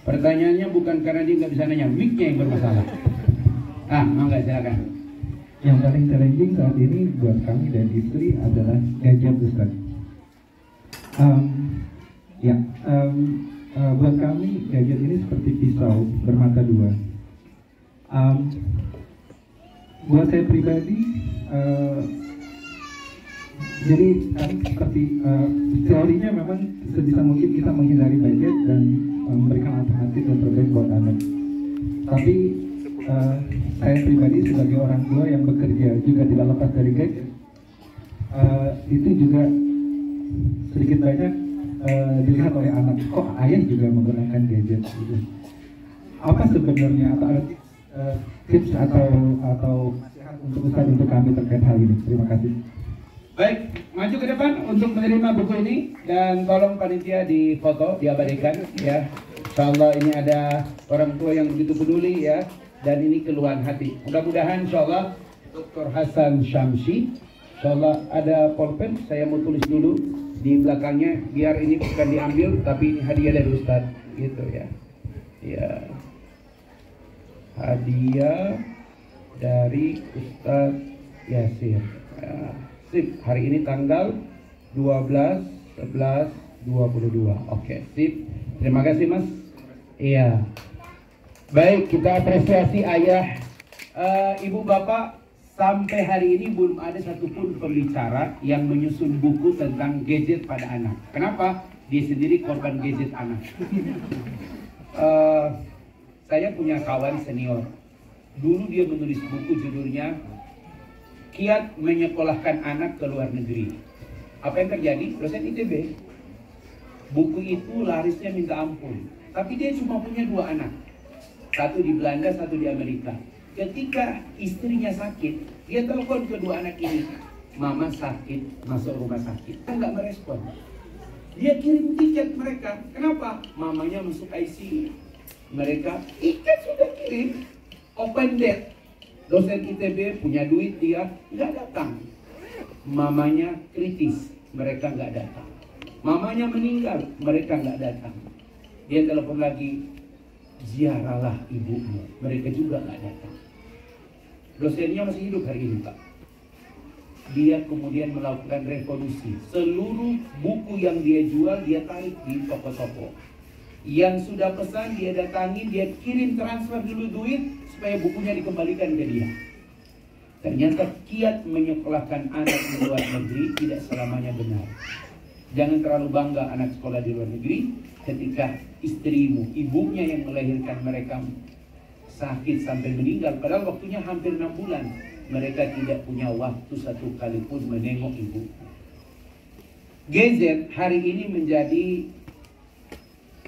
Pertanyaannya bukan karena dia nggak bisa nanya, mic-nya yang bermasalah. Mangga silakan. Yang paling challenging saat ini buat kami dan istri adalah gadget, Ustaz. Buat kami gadget ini seperti pisau bermata dua. Buat saya pribadi, jadi kami seperti teorinya memang sebisa mungkin kita menghindari gadget dan memberikan alternatif yang terbaik buat anak. Tapi saya pribadi sebagai orang tua yang bekerja juga tidak lepas dari gadget, itu juga sedikit banyak dilihat oleh anak. Kok ayah juga menggunakan gadget? Gitu. Apa sebenarnya atau ada tips atau nasihat untuk Ustaz untuk kami terkait hal ini? Terima kasih. Baik, maju ke depan untuk menerima buku ini dan tolong panitia difoto, diabadikan ya. Insyaallah ini ada orang tua yang begitu peduli ya, dan ini keluhan hati. Mudah-mudahan insyaallah Dr. Hasan Syamsi, insyaallah ada pulpen, saya mau tulis dulu di belakangnya biar ini bukan diambil tapi ini hadiah dari Ustaz gitu ya. Ya. Hadiah dari Ustaz Yasir. Ya. Sip, hari ini tanggal 12, 11, 22. Oke, sip. Terima kasih Mas. Iya. Baik, kita apresiasi ayah. Ibu bapak, sampai hari ini belum ada satupun pembicara yang menyusun buku tentang gadget pada anak. Kenapa? Dia sendiri korban gadget anak. Saya punya kawan senior. Dulu dia menulis buku judulnya Kiat Menyekolahkan Anak ke Luar Negeri. Apa yang terjadi? Dosen ITB. Buku itu larisnya minta ampun. Tapi dia cuma punya 2 anak. Satu di Belanda, satu di Amerika. Ketika istrinya sakit, dia telepon kedua anak ini. Mama sakit, masuk rumah sakit. Dia nggak merespon. Dia kirim tiket mereka. Kenapa? Mamanya masuk ICU. Mereka, tiket sudah kirim. Open date. Dosen ITB punya duit, dia nggak datang. Mamanya kritis, mereka nggak datang. Mamanya meninggal, mereka nggak datang. Dia telepon lagi, ziarahlah ibumu, mereka juga nggak datang. Dosennya masih hidup hari ini, Pak. Dia kemudian melakukan revolusi. Seluruh buku yang dia jual, dia tarik di toko-toko. Yang sudah pesan, dia datangin, dia kirim transfer dulu duit, supaya bukunya dikembalikan ke dia. Ternyata kiat menyekolahkan anak di luar negeri tidak selamanya benar. Jangan terlalu bangga anak sekolah di luar negeri ketika istrimu, ibunya yang melahirkan mereka sakit sampai meninggal. Padahal waktunya hampir 6 bulan. Mereka tidak punya waktu satu kali pun menengok ibu. Gadget hari ini menjadi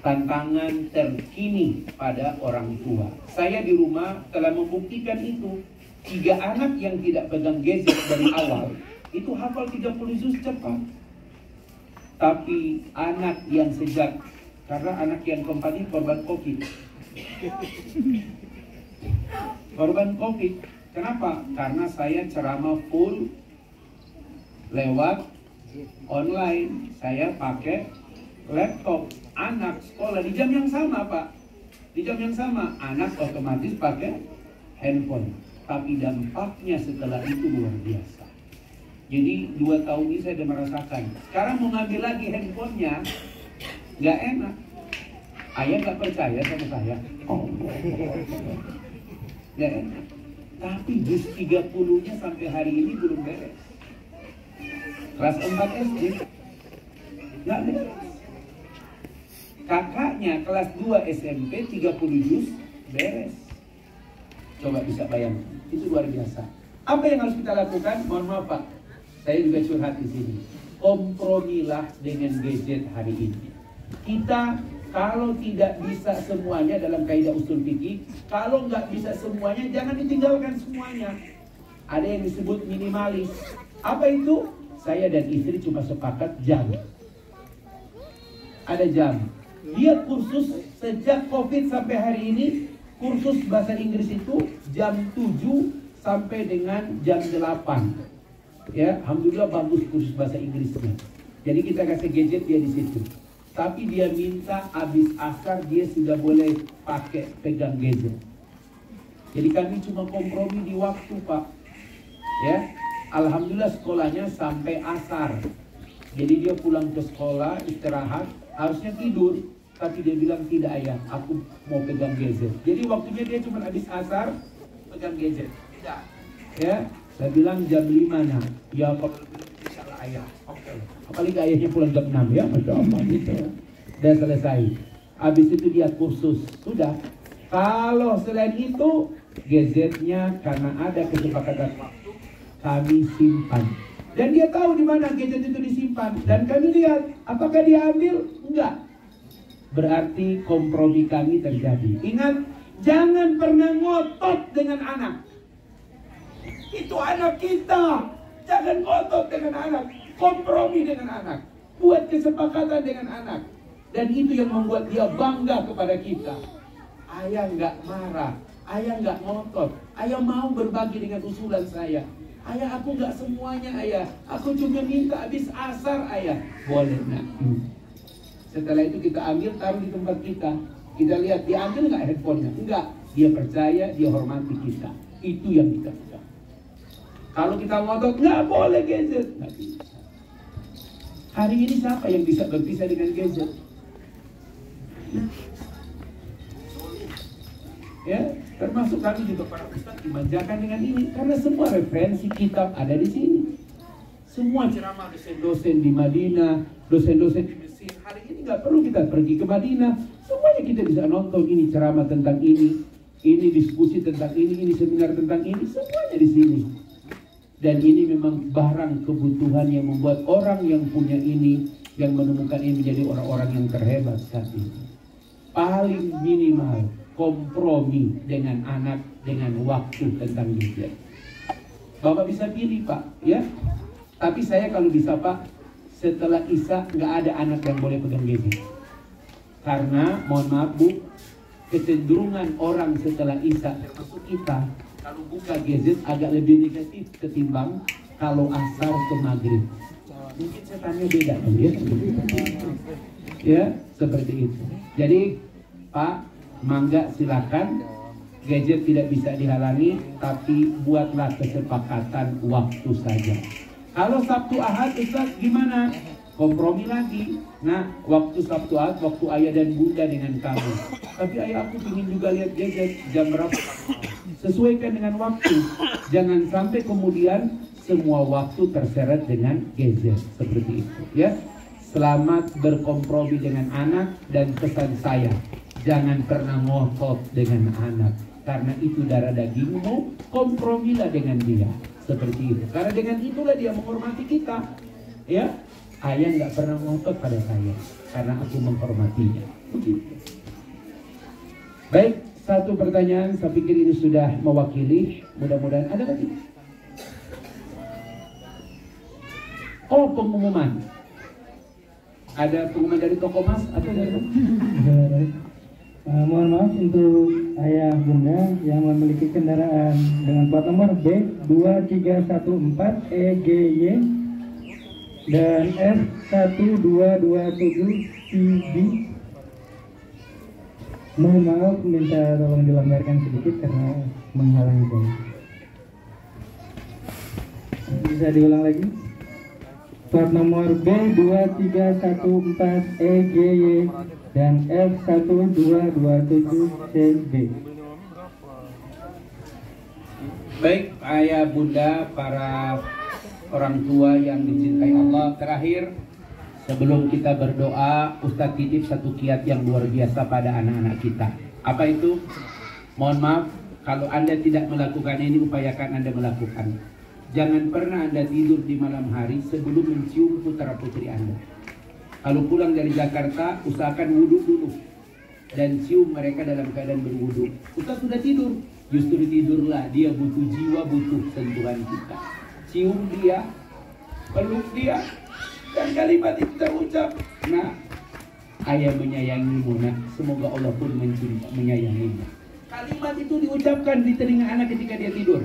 tantangan terkini pada orang tua. Saya di rumah telah membuktikan itu. 3 anak yang tidak pegang gadget dari awal itu hafal 30 juz cepat. Tapi anak yang sejak, karena anak yang keempat ini korban COVID. Korban COVID. Kenapa? Karena saya ceramah full lewat online. Saya pakai laptop. Anak sekolah di jam yang sama, Pak. Di jam yang sama, anak otomatis pakai handphone. Tapi dampaknya setelah itu luar biasa. Jadi 2 tahun ini saya sudah merasakan. Sekarang mau ngambil lagi handphonenya, nggak enak. Ayah nggak percaya sama saya. Oh, nggak enak. Tapi juz 30-nya sampai hari ini belum beres. Kelas 4 SD nggak beres. Kakaknya kelas 2 SMP 30 juz beres. Coba bisa bayangkan, itu luar biasa. Apa yang harus kita lakukan? Mohon maaf Pak, saya juga curhat di sini. Kompromilah dengan gadget hari ini. Kita kalau tidak bisa semuanya dalam kaidah usul fikih, kalau nggak bisa semuanya jangan ditinggalkan semuanya. Ada yang disebut minimalis. Apa itu? Saya dan istri cuma sepakat jam. ada jam. Dia kursus sejak COVID sampai hari ini, kursus bahasa Inggris itu jam 7 sampai dengan jam 8. Ya, alhamdulillah bagus kursus bahasa Inggrisnya. Jadi kita kasih gadget dia di situ. Tapi dia minta habis asar dia sudah boleh pakai pegang gadget. Jadi kami cuma kompromi di waktu, Pak. Ya, alhamdulillah sekolahnya sampai asar. Jadi dia pulang ke sekolah istirahat, harusnya tidur, tapi dia bilang tidak ayah, aku mau pegang gadget. Jadi waktunya dia cuma habis asar pegang gadget. Tidak. Ya, saya bilang jam 5 nah. Ya kalau bisa lah ayah. Oke. Apalagi ayahnya pulang jam 6 ya, Masya Allah gitu. Dan selesai. Habis itu dia kursus. Sudah. Kalau selain itu gadgetnya karena ada kesepakatan waktu kami simpan. Dan dia tahu di mana gadget itu disimpan. Dan kami lihat apakah dia ambil? Enggak. Berarti kompromi kami terjadi. Ingat, jangan pernah ngotot dengan anak. Itu anak kita. Jangan ngotot dengan anak. Kompromi dengan anak. Buat kesepakatan dengan anak. Dan itu yang membuat dia bangga kepada kita. Ayah nggak marah. Ayah nggak ngotot. Ayah mau berbagi dengan usulan saya. Ayah, aku nggak semuanya ayah. Aku cuma minta habis asar ayah. Boleh nak. Setelah itu kita ambil, taruh di tempat kita. Kita lihat dia ambil nggak handphonenya. Enggak. Dia percaya, dia hormati kita. Itu yang kita pegang. Kalau kita ngotot, nggak boleh gadget. Nggak bisa. Hari ini siapa yang bisa berpisah dengan gadget? Ya, termasuk kami juga para ustaz dimanjakan dengan ini. Karena semua referensi kitab ada di sini. Semua ceramah dosen-dosen di Madinah, dosen-dosen di Mesir. Hari ini nggak perlu kita pergi ke Madinah. Semuanya kita bisa nonton ini ceramah tentang ini diskusi tentang ini seminar tentang ini. Semuanya di sini. Dan ini memang barang kebutuhan yang membuat orang yang punya ini, yang menemukan ini menjadi orang-orang yang terhebat saat ini. Paling minimal kompromi dengan anak, dengan waktu tentang gadget. Bapak bisa pilih Pak, ya. Tapi saya kalau bisa Pak, setelah Isya nggak ada anak yang boleh pegang gadget. Karena mohon maaf Bu, kecenderungan orang setelah Isya termasuk kita, kalau buka gadget agak lebih negatif ketimbang kalau asar ke maghrib. Mungkin setannya beda kan ya? Ya, seperti itu. Jadi Pak, mangga silakan. Gadget tidak bisa dihalangi, tapi buatlah kesepakatan waktu saja. Kalau Sabtu Ahad Ustaz gimana? Kompromi lagi. Nah, waktu Sabtu Ahad, waktu ayah dan bunda dengan kamu. Tapi ayah aku ingin juga lihat gadget jam berapa? Sesuaikan dengan waktu. Jangan sampai kemudian semua waktu terseret dengan gadget. Seperti itu ya. Selamat berkompromi dengan anak. Dan pesan saya, jangan pernah ngotot dengan anak. Karena itu darah dagingmu. Kompromilah dengan dia. Seperti itu. Karena dengan itulah dia menghormati kita. Ya. Ayah nggak pernah ngotot pada saya. Karena aku menghormatinya. Begitu. Baik. Satu pertanyaan, saya pikir ini sudah mewakili. Mudah-mudahan ada lagi. Oh, pengumuman. Ada pengumuman dari toko mas atau dari mohon maaf untuk ayah bunda yang memiliki kendaraan dengan plat nomor B2314EGY dan F1227CB. Mohon maaf, minta tolong dilonggarkan sedikit karena menghalangi saya. Bisa diulang lagi? Plat nomor B2314EGY dan F1227CB. Baik, ayah bunda, para orang tua yang dicintai Allah. Terakhir, sebelum kita berdoa, Ustadz titip satu kiat yang luar biasa pada anak-anak kita. Apa itu? Mohon maaf, kalau Anda tidak melakukan ini, upayakan Anda melakukan. Jangan pernah Anda tidur di malam hari sebelum mencium putra putri Anda. Kalau pulang dari Jakarta, usahakan wudhu dulu. Dan cium mereka dalam keadaan berwudhu. Ustadz sudah tidur. Justru tidurlah, dia butuh jiwa, butuh sentuhan kita. Cium dia, peluk dia. Dan kalimat itu terucap, nah, ayah menyayangimu nak, semoga Allah pun menyayangimu. Kalimat itu diucapkan di telinga anak ketika dia tidur.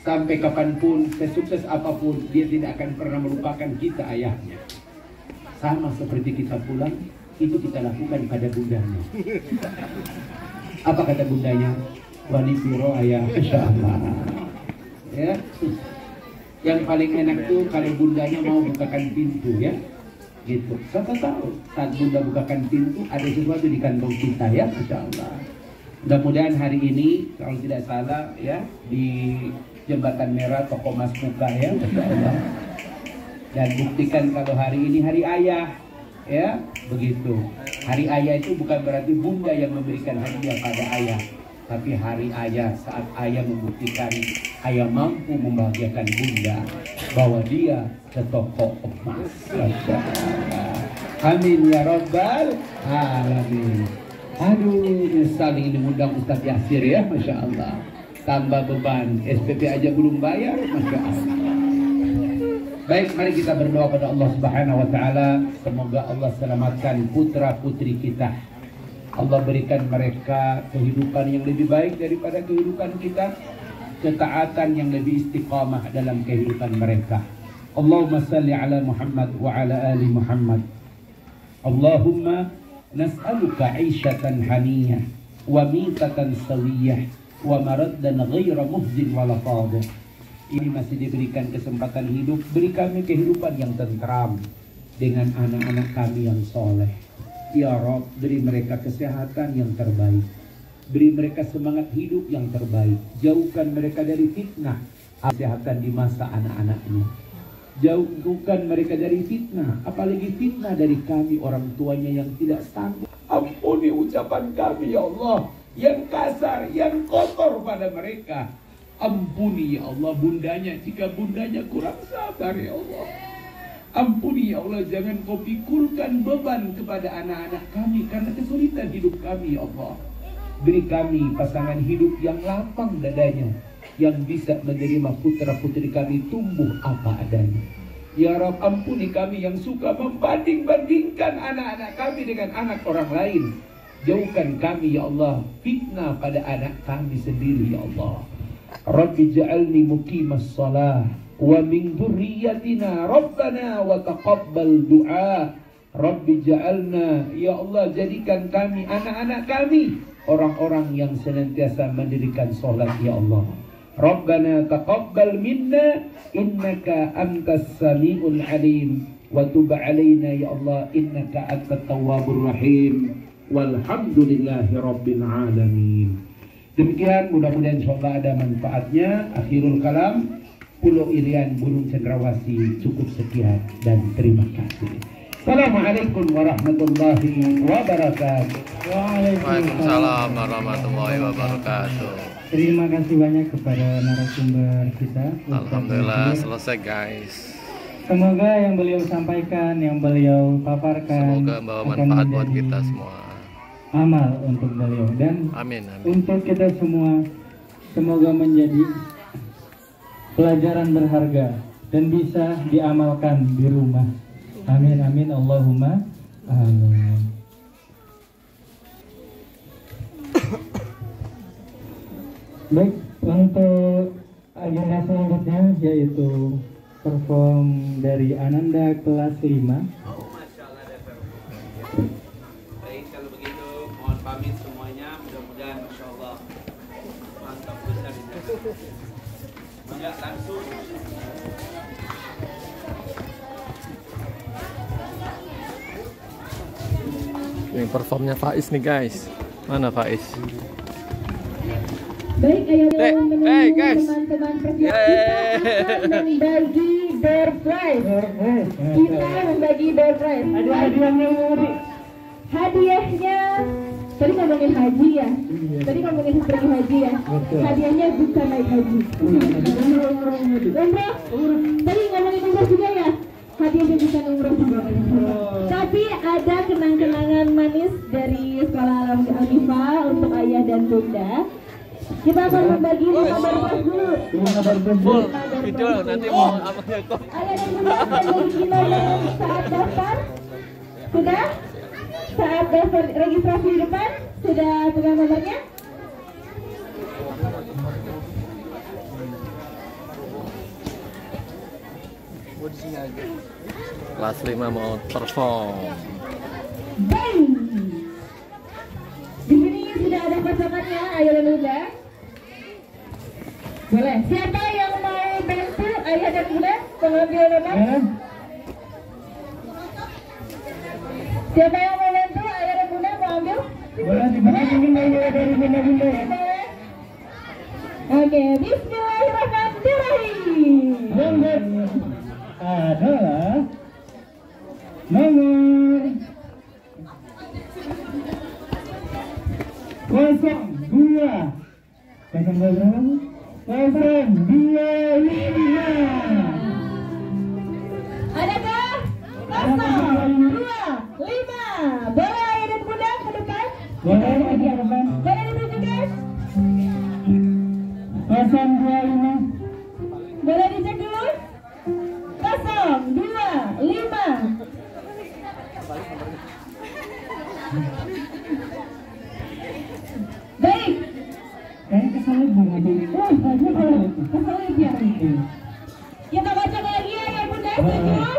Sampai kapanpun, sesukses apapun, dia tidak akan pernah melupakan kita ayahnya. Sama seperti kita pulang, itu kita lakukan pada bundanya. Apa kata bundanya? Wali piro ayah, Masya Allah. Ya. Yang paling enak tuh kalau bundanya mau bukakan pintu ya. Gitu. Siapa tahu saat bunda bukakan pintu ada sesuatu di kantong kita ya, Masya Allah. Mudah-mudahan hari ini kalau tidak salah ya di Jembatan Merah toko Mas buka ya, Masya Allah. Dan buktikan kalau hari ini hari ayah ya, begitu. Hari ayah itu bukan berarti bunda yang memberikan hadiah pada ayah, tapi hari ayah saat ayah membuktikan ayah mampu membahagiakan bunda bahwa dia ke toko emas. Amin ya Rabbal Alamin. Aduh, saling diundang Ustadz Yasir ya, Masya Allah. Tambah beban, SPP aja belum bayar, Masya Allah. Baik, mari kita berdoa pada Allah Subhanahu wa Ta'ala. Semoga Allah selamatkan putra putri kita. Allah berikan mereka kehidupan yang lebih baik daripada kehidupan kita, ketaatan yang lebih istiqamah dalam kehidupan mereka. Allahumma salli ala Muhammad wa ala ali Muhammad. Allahumma nas'aluka 'ishatan haniyah wa mitatan sawiyah wa maraddan ghaira muhzin wala fadih. Ini masih diberikan kesempatan hidup, beri kami kehidupan yang tentram dengan anak-anak kami yang soleh. Ya Rabb, beri mereka kesehatan yang terbaik, beri mereka semangat hidup yang terbaik, jauhkan mereka dari fitnah, kesehatan di masa anak-anaknya. Jauhkan mereka dari fitnah, apalagi fitnah dari kami orang tuanya yang tidak sanggup. Ampuni ucapan kami ya Allah yang kasar, yang kotor pada mereka. Ampuni ya Allah bundanya jika bundanya kurang sabar ya Allah. Ampuni ya Allah, jangan kau pikulkan beban kepada anak-anak kami karena kesulitan hidup kami ya Allah. Beri kami pasangan hidup yang lapang dadanya, yang bisa menerima putra-putri kami tumbuh apa adanya. Ya Rabb, ampuni kami yang suka membanding-bandingkan anak-anak kami dengan anak orang lain. Jauhkan kami ya Allah fitnah pada anak kami sendiri ya Allah. Rabbi ja'alni muqimas salah wa min dzurriyyatina rabbana wa taqabbal du'a. Rabbi ja'alna, ya Allah jadikan kami anak-anak kami orang-orang yang senantiasa mendirikan salat ya Allah. Rabbana taqabbal minna innaka antas samiul alim wa tub alaina ya Allah innaka antat tawwabur rahim. Walhamdulillahi rabbil alamin. Demikian, mudah-mudahan insyaallah ada manfaatnya. Akhirul kalam, Pulau Irian, Gunung Cendrawasih, cukup sekian dan terima kasih. Assalamualaikum warahmatullahi wabarakatuh. Waalaikumsalam warahmatullahi wabarakatuh. Terima kasih banyak kepada narasumber kita. Alhamdulillah selesai guys. Semoga yang beliau sampaikan, yang beliau paparkan, Semoga membawa manfaat buat kita semua. Amal untuk beliau dan Amin, amin. untuk kita semua, semoga menjadi pelajaran berharga dan bisa diamalkan di rumah. Amin, amin, Allahumma amin. Baik, untuk agenda selanjutnya yaitu perform dari Ananda kelas 5. Pamit semuanya, mudah-mudahan Masya Allah mantap besar ini. Enggak langsung. Ini performnya Faiz nih guys. Mana Faiz? Baik, ayo Hey guys. teman-teman persiap kita akan membagi door prize. Kita membagi door prize. Ada hadiahnya Muri. Hadiahnya tadi ngomongin haji ya. Tadi ngomongin pergi haji ya. Hadiahnya bukan naik haji. Umroh. Tadi ngomongin umroh juga ya. Hadiahnya bukan umroh juga. Tapi ada kenang-kenangan manis dari Sekolah Alam Al-Ifa untuk ayah dan bunda. Kita akan membagi 5 barang dulu. Full video nanti mau apa ya kok? Ayah dan bunda akan bagi gimana saat daftar? Sudah? saat daftar registrasi di depan sudah pegang nomornya? Kelas 5 mau perform. Baik. Di sini sudah ada pasangannya, ayah dan bunda. Boleh. Siapa yang mau bantu ayah dan bunda mengambil nomor? Siapa yang mau bantu ayah dan bunda mengambil? Boleh dibagi dari bunda-bunda ya. Oke, bismillahirrahmanirrahim. Nomor adalah nomor 02. 025. Adakah? 025. Boleh ayah dan bunda ke depan? Boleh di depan. Boleh ditunjukkan? 025. Boleh dicek dulu? 025. Baik. Kayaknya kesalip banget. Oh, Kesalip ya. Kita baca lagi ya bunda. Setuju?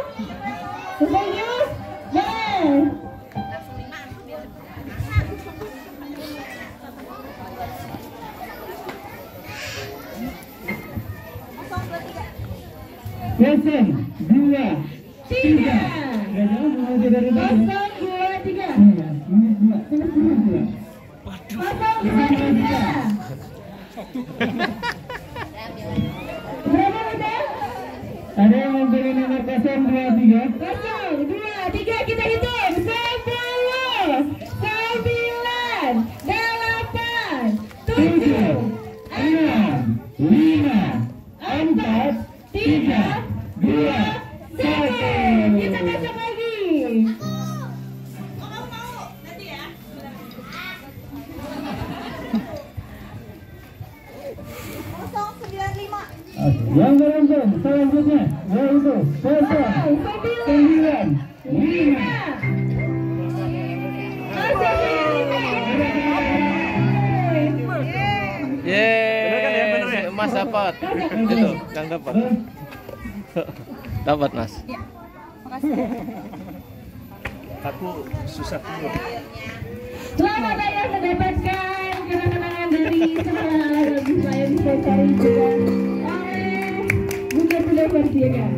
Setuju? Yes. Kosong, 2, 3. 023. Berapa udah? Ada yang mau beli nomor 023? 023 kita hitung. 10, 9, 8, 7, 6, 5, 4, 3, 2, 1. Kita masuk lagi. Yang beruntung selanjutnya yaitu 095. Yeay, Mas dapat. Itu, yang dapat. Dapat, Mas. Aku susah dulu. Selamat ayah mendapatkan kenang-kenangan dari sekolah lebih saya bisa cari juga oleh bunda-bunda Persiaga.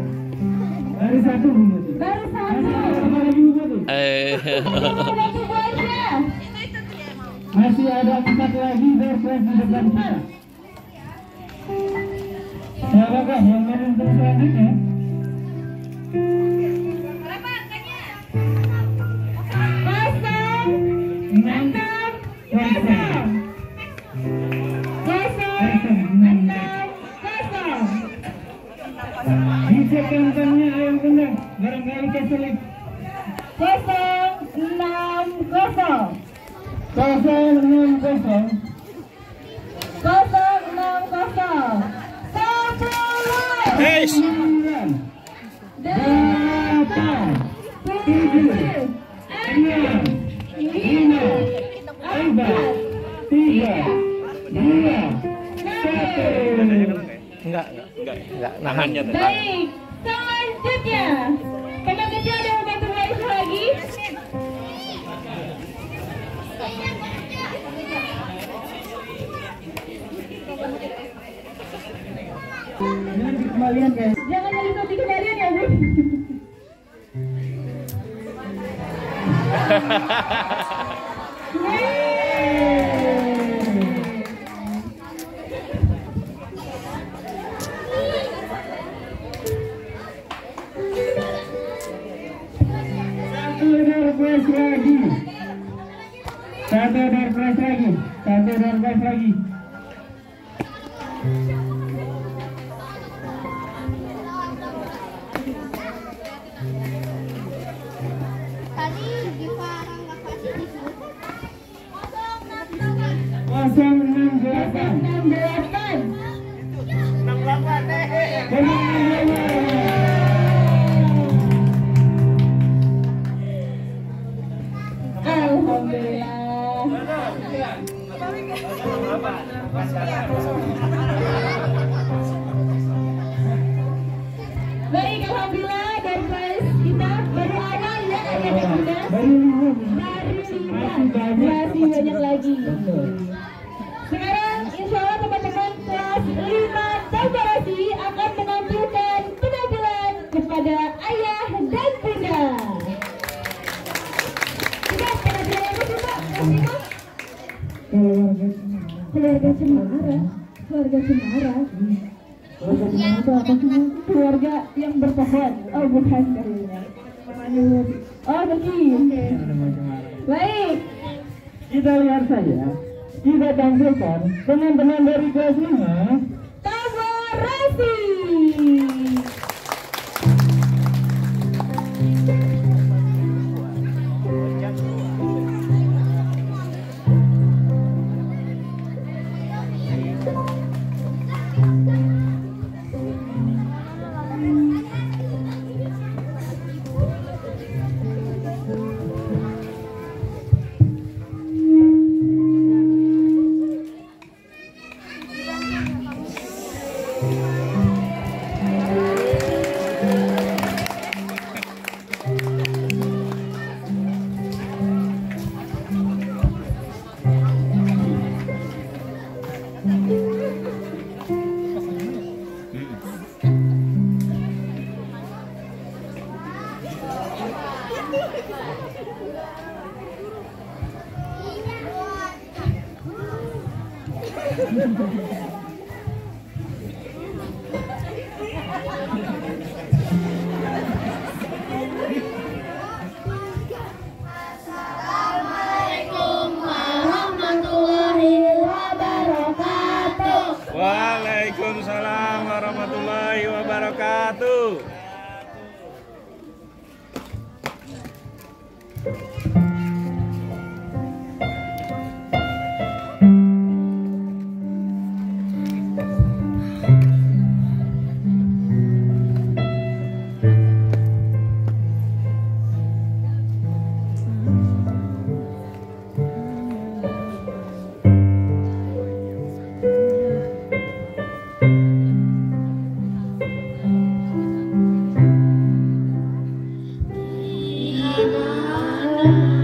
Baru satu bunda. Baru satu. Sama lagi bunda tuh. Udah tunggu aja. Masih ada 4 lagi surprise di depan kita. Siapakah yang beruntung selanjutnya? Berapa angkanya? 0, 6, 0. Dicek kantongnya ayam kendang, barangkali keselip. 060. 060. 060. 10. 9, 8, 7, 6, 5, 4, 3, 2, 1. Enggak. Nahannya tadi. Baik, selanjutnya pegang kecil ada mau bantu Raisa lagi? Jangan dikembalikan guys. Jangan nyelip di kembalian ya Bu. Satu door prize lagi. Tadi di Parang nggak kasih di sini. 068. kepada ayah dan bunda. Kita penampilan apa sih Pak? Keluarga Cemara. Keluarga Cemara. Keluarga Cemara itu apa sih? Keluarga yang berpohon. Oh bukan. Oh begini. Baik. Kita lihat saja. Kita tampilkan teman-teman dari kelas 5 Taborasi. Assalamualaikum warahmatullahi wabarakatuh. Waalaikumsalam warahmatullahi wabarakatuh. Di mana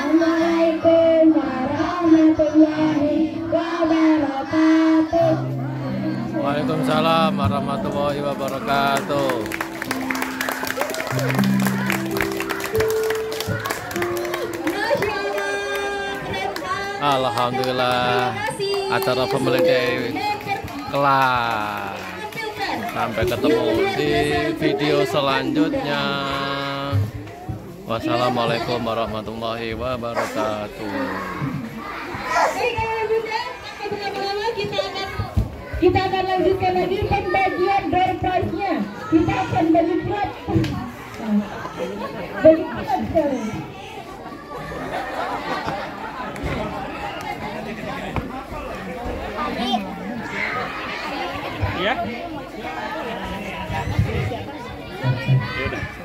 Assalamualaikum warahmatullahi wabarakatuh. Waalaikumsalam warahmatullahi wabarakatuh. Masya Allah, keren banget. Alhamdulillah, Terima kasih. acara Family Day kelar. Sampai ketemu di video selanjutnya. Wassalamualaikum warahmatullahi wabarakatuh. Baik, Bunda, tanpa berlama-lama kita akan lanjutkan lagi pembagian door prize-nya. Kita akan bagi plat. Bagi plat sekarang. Ya. Yaudah.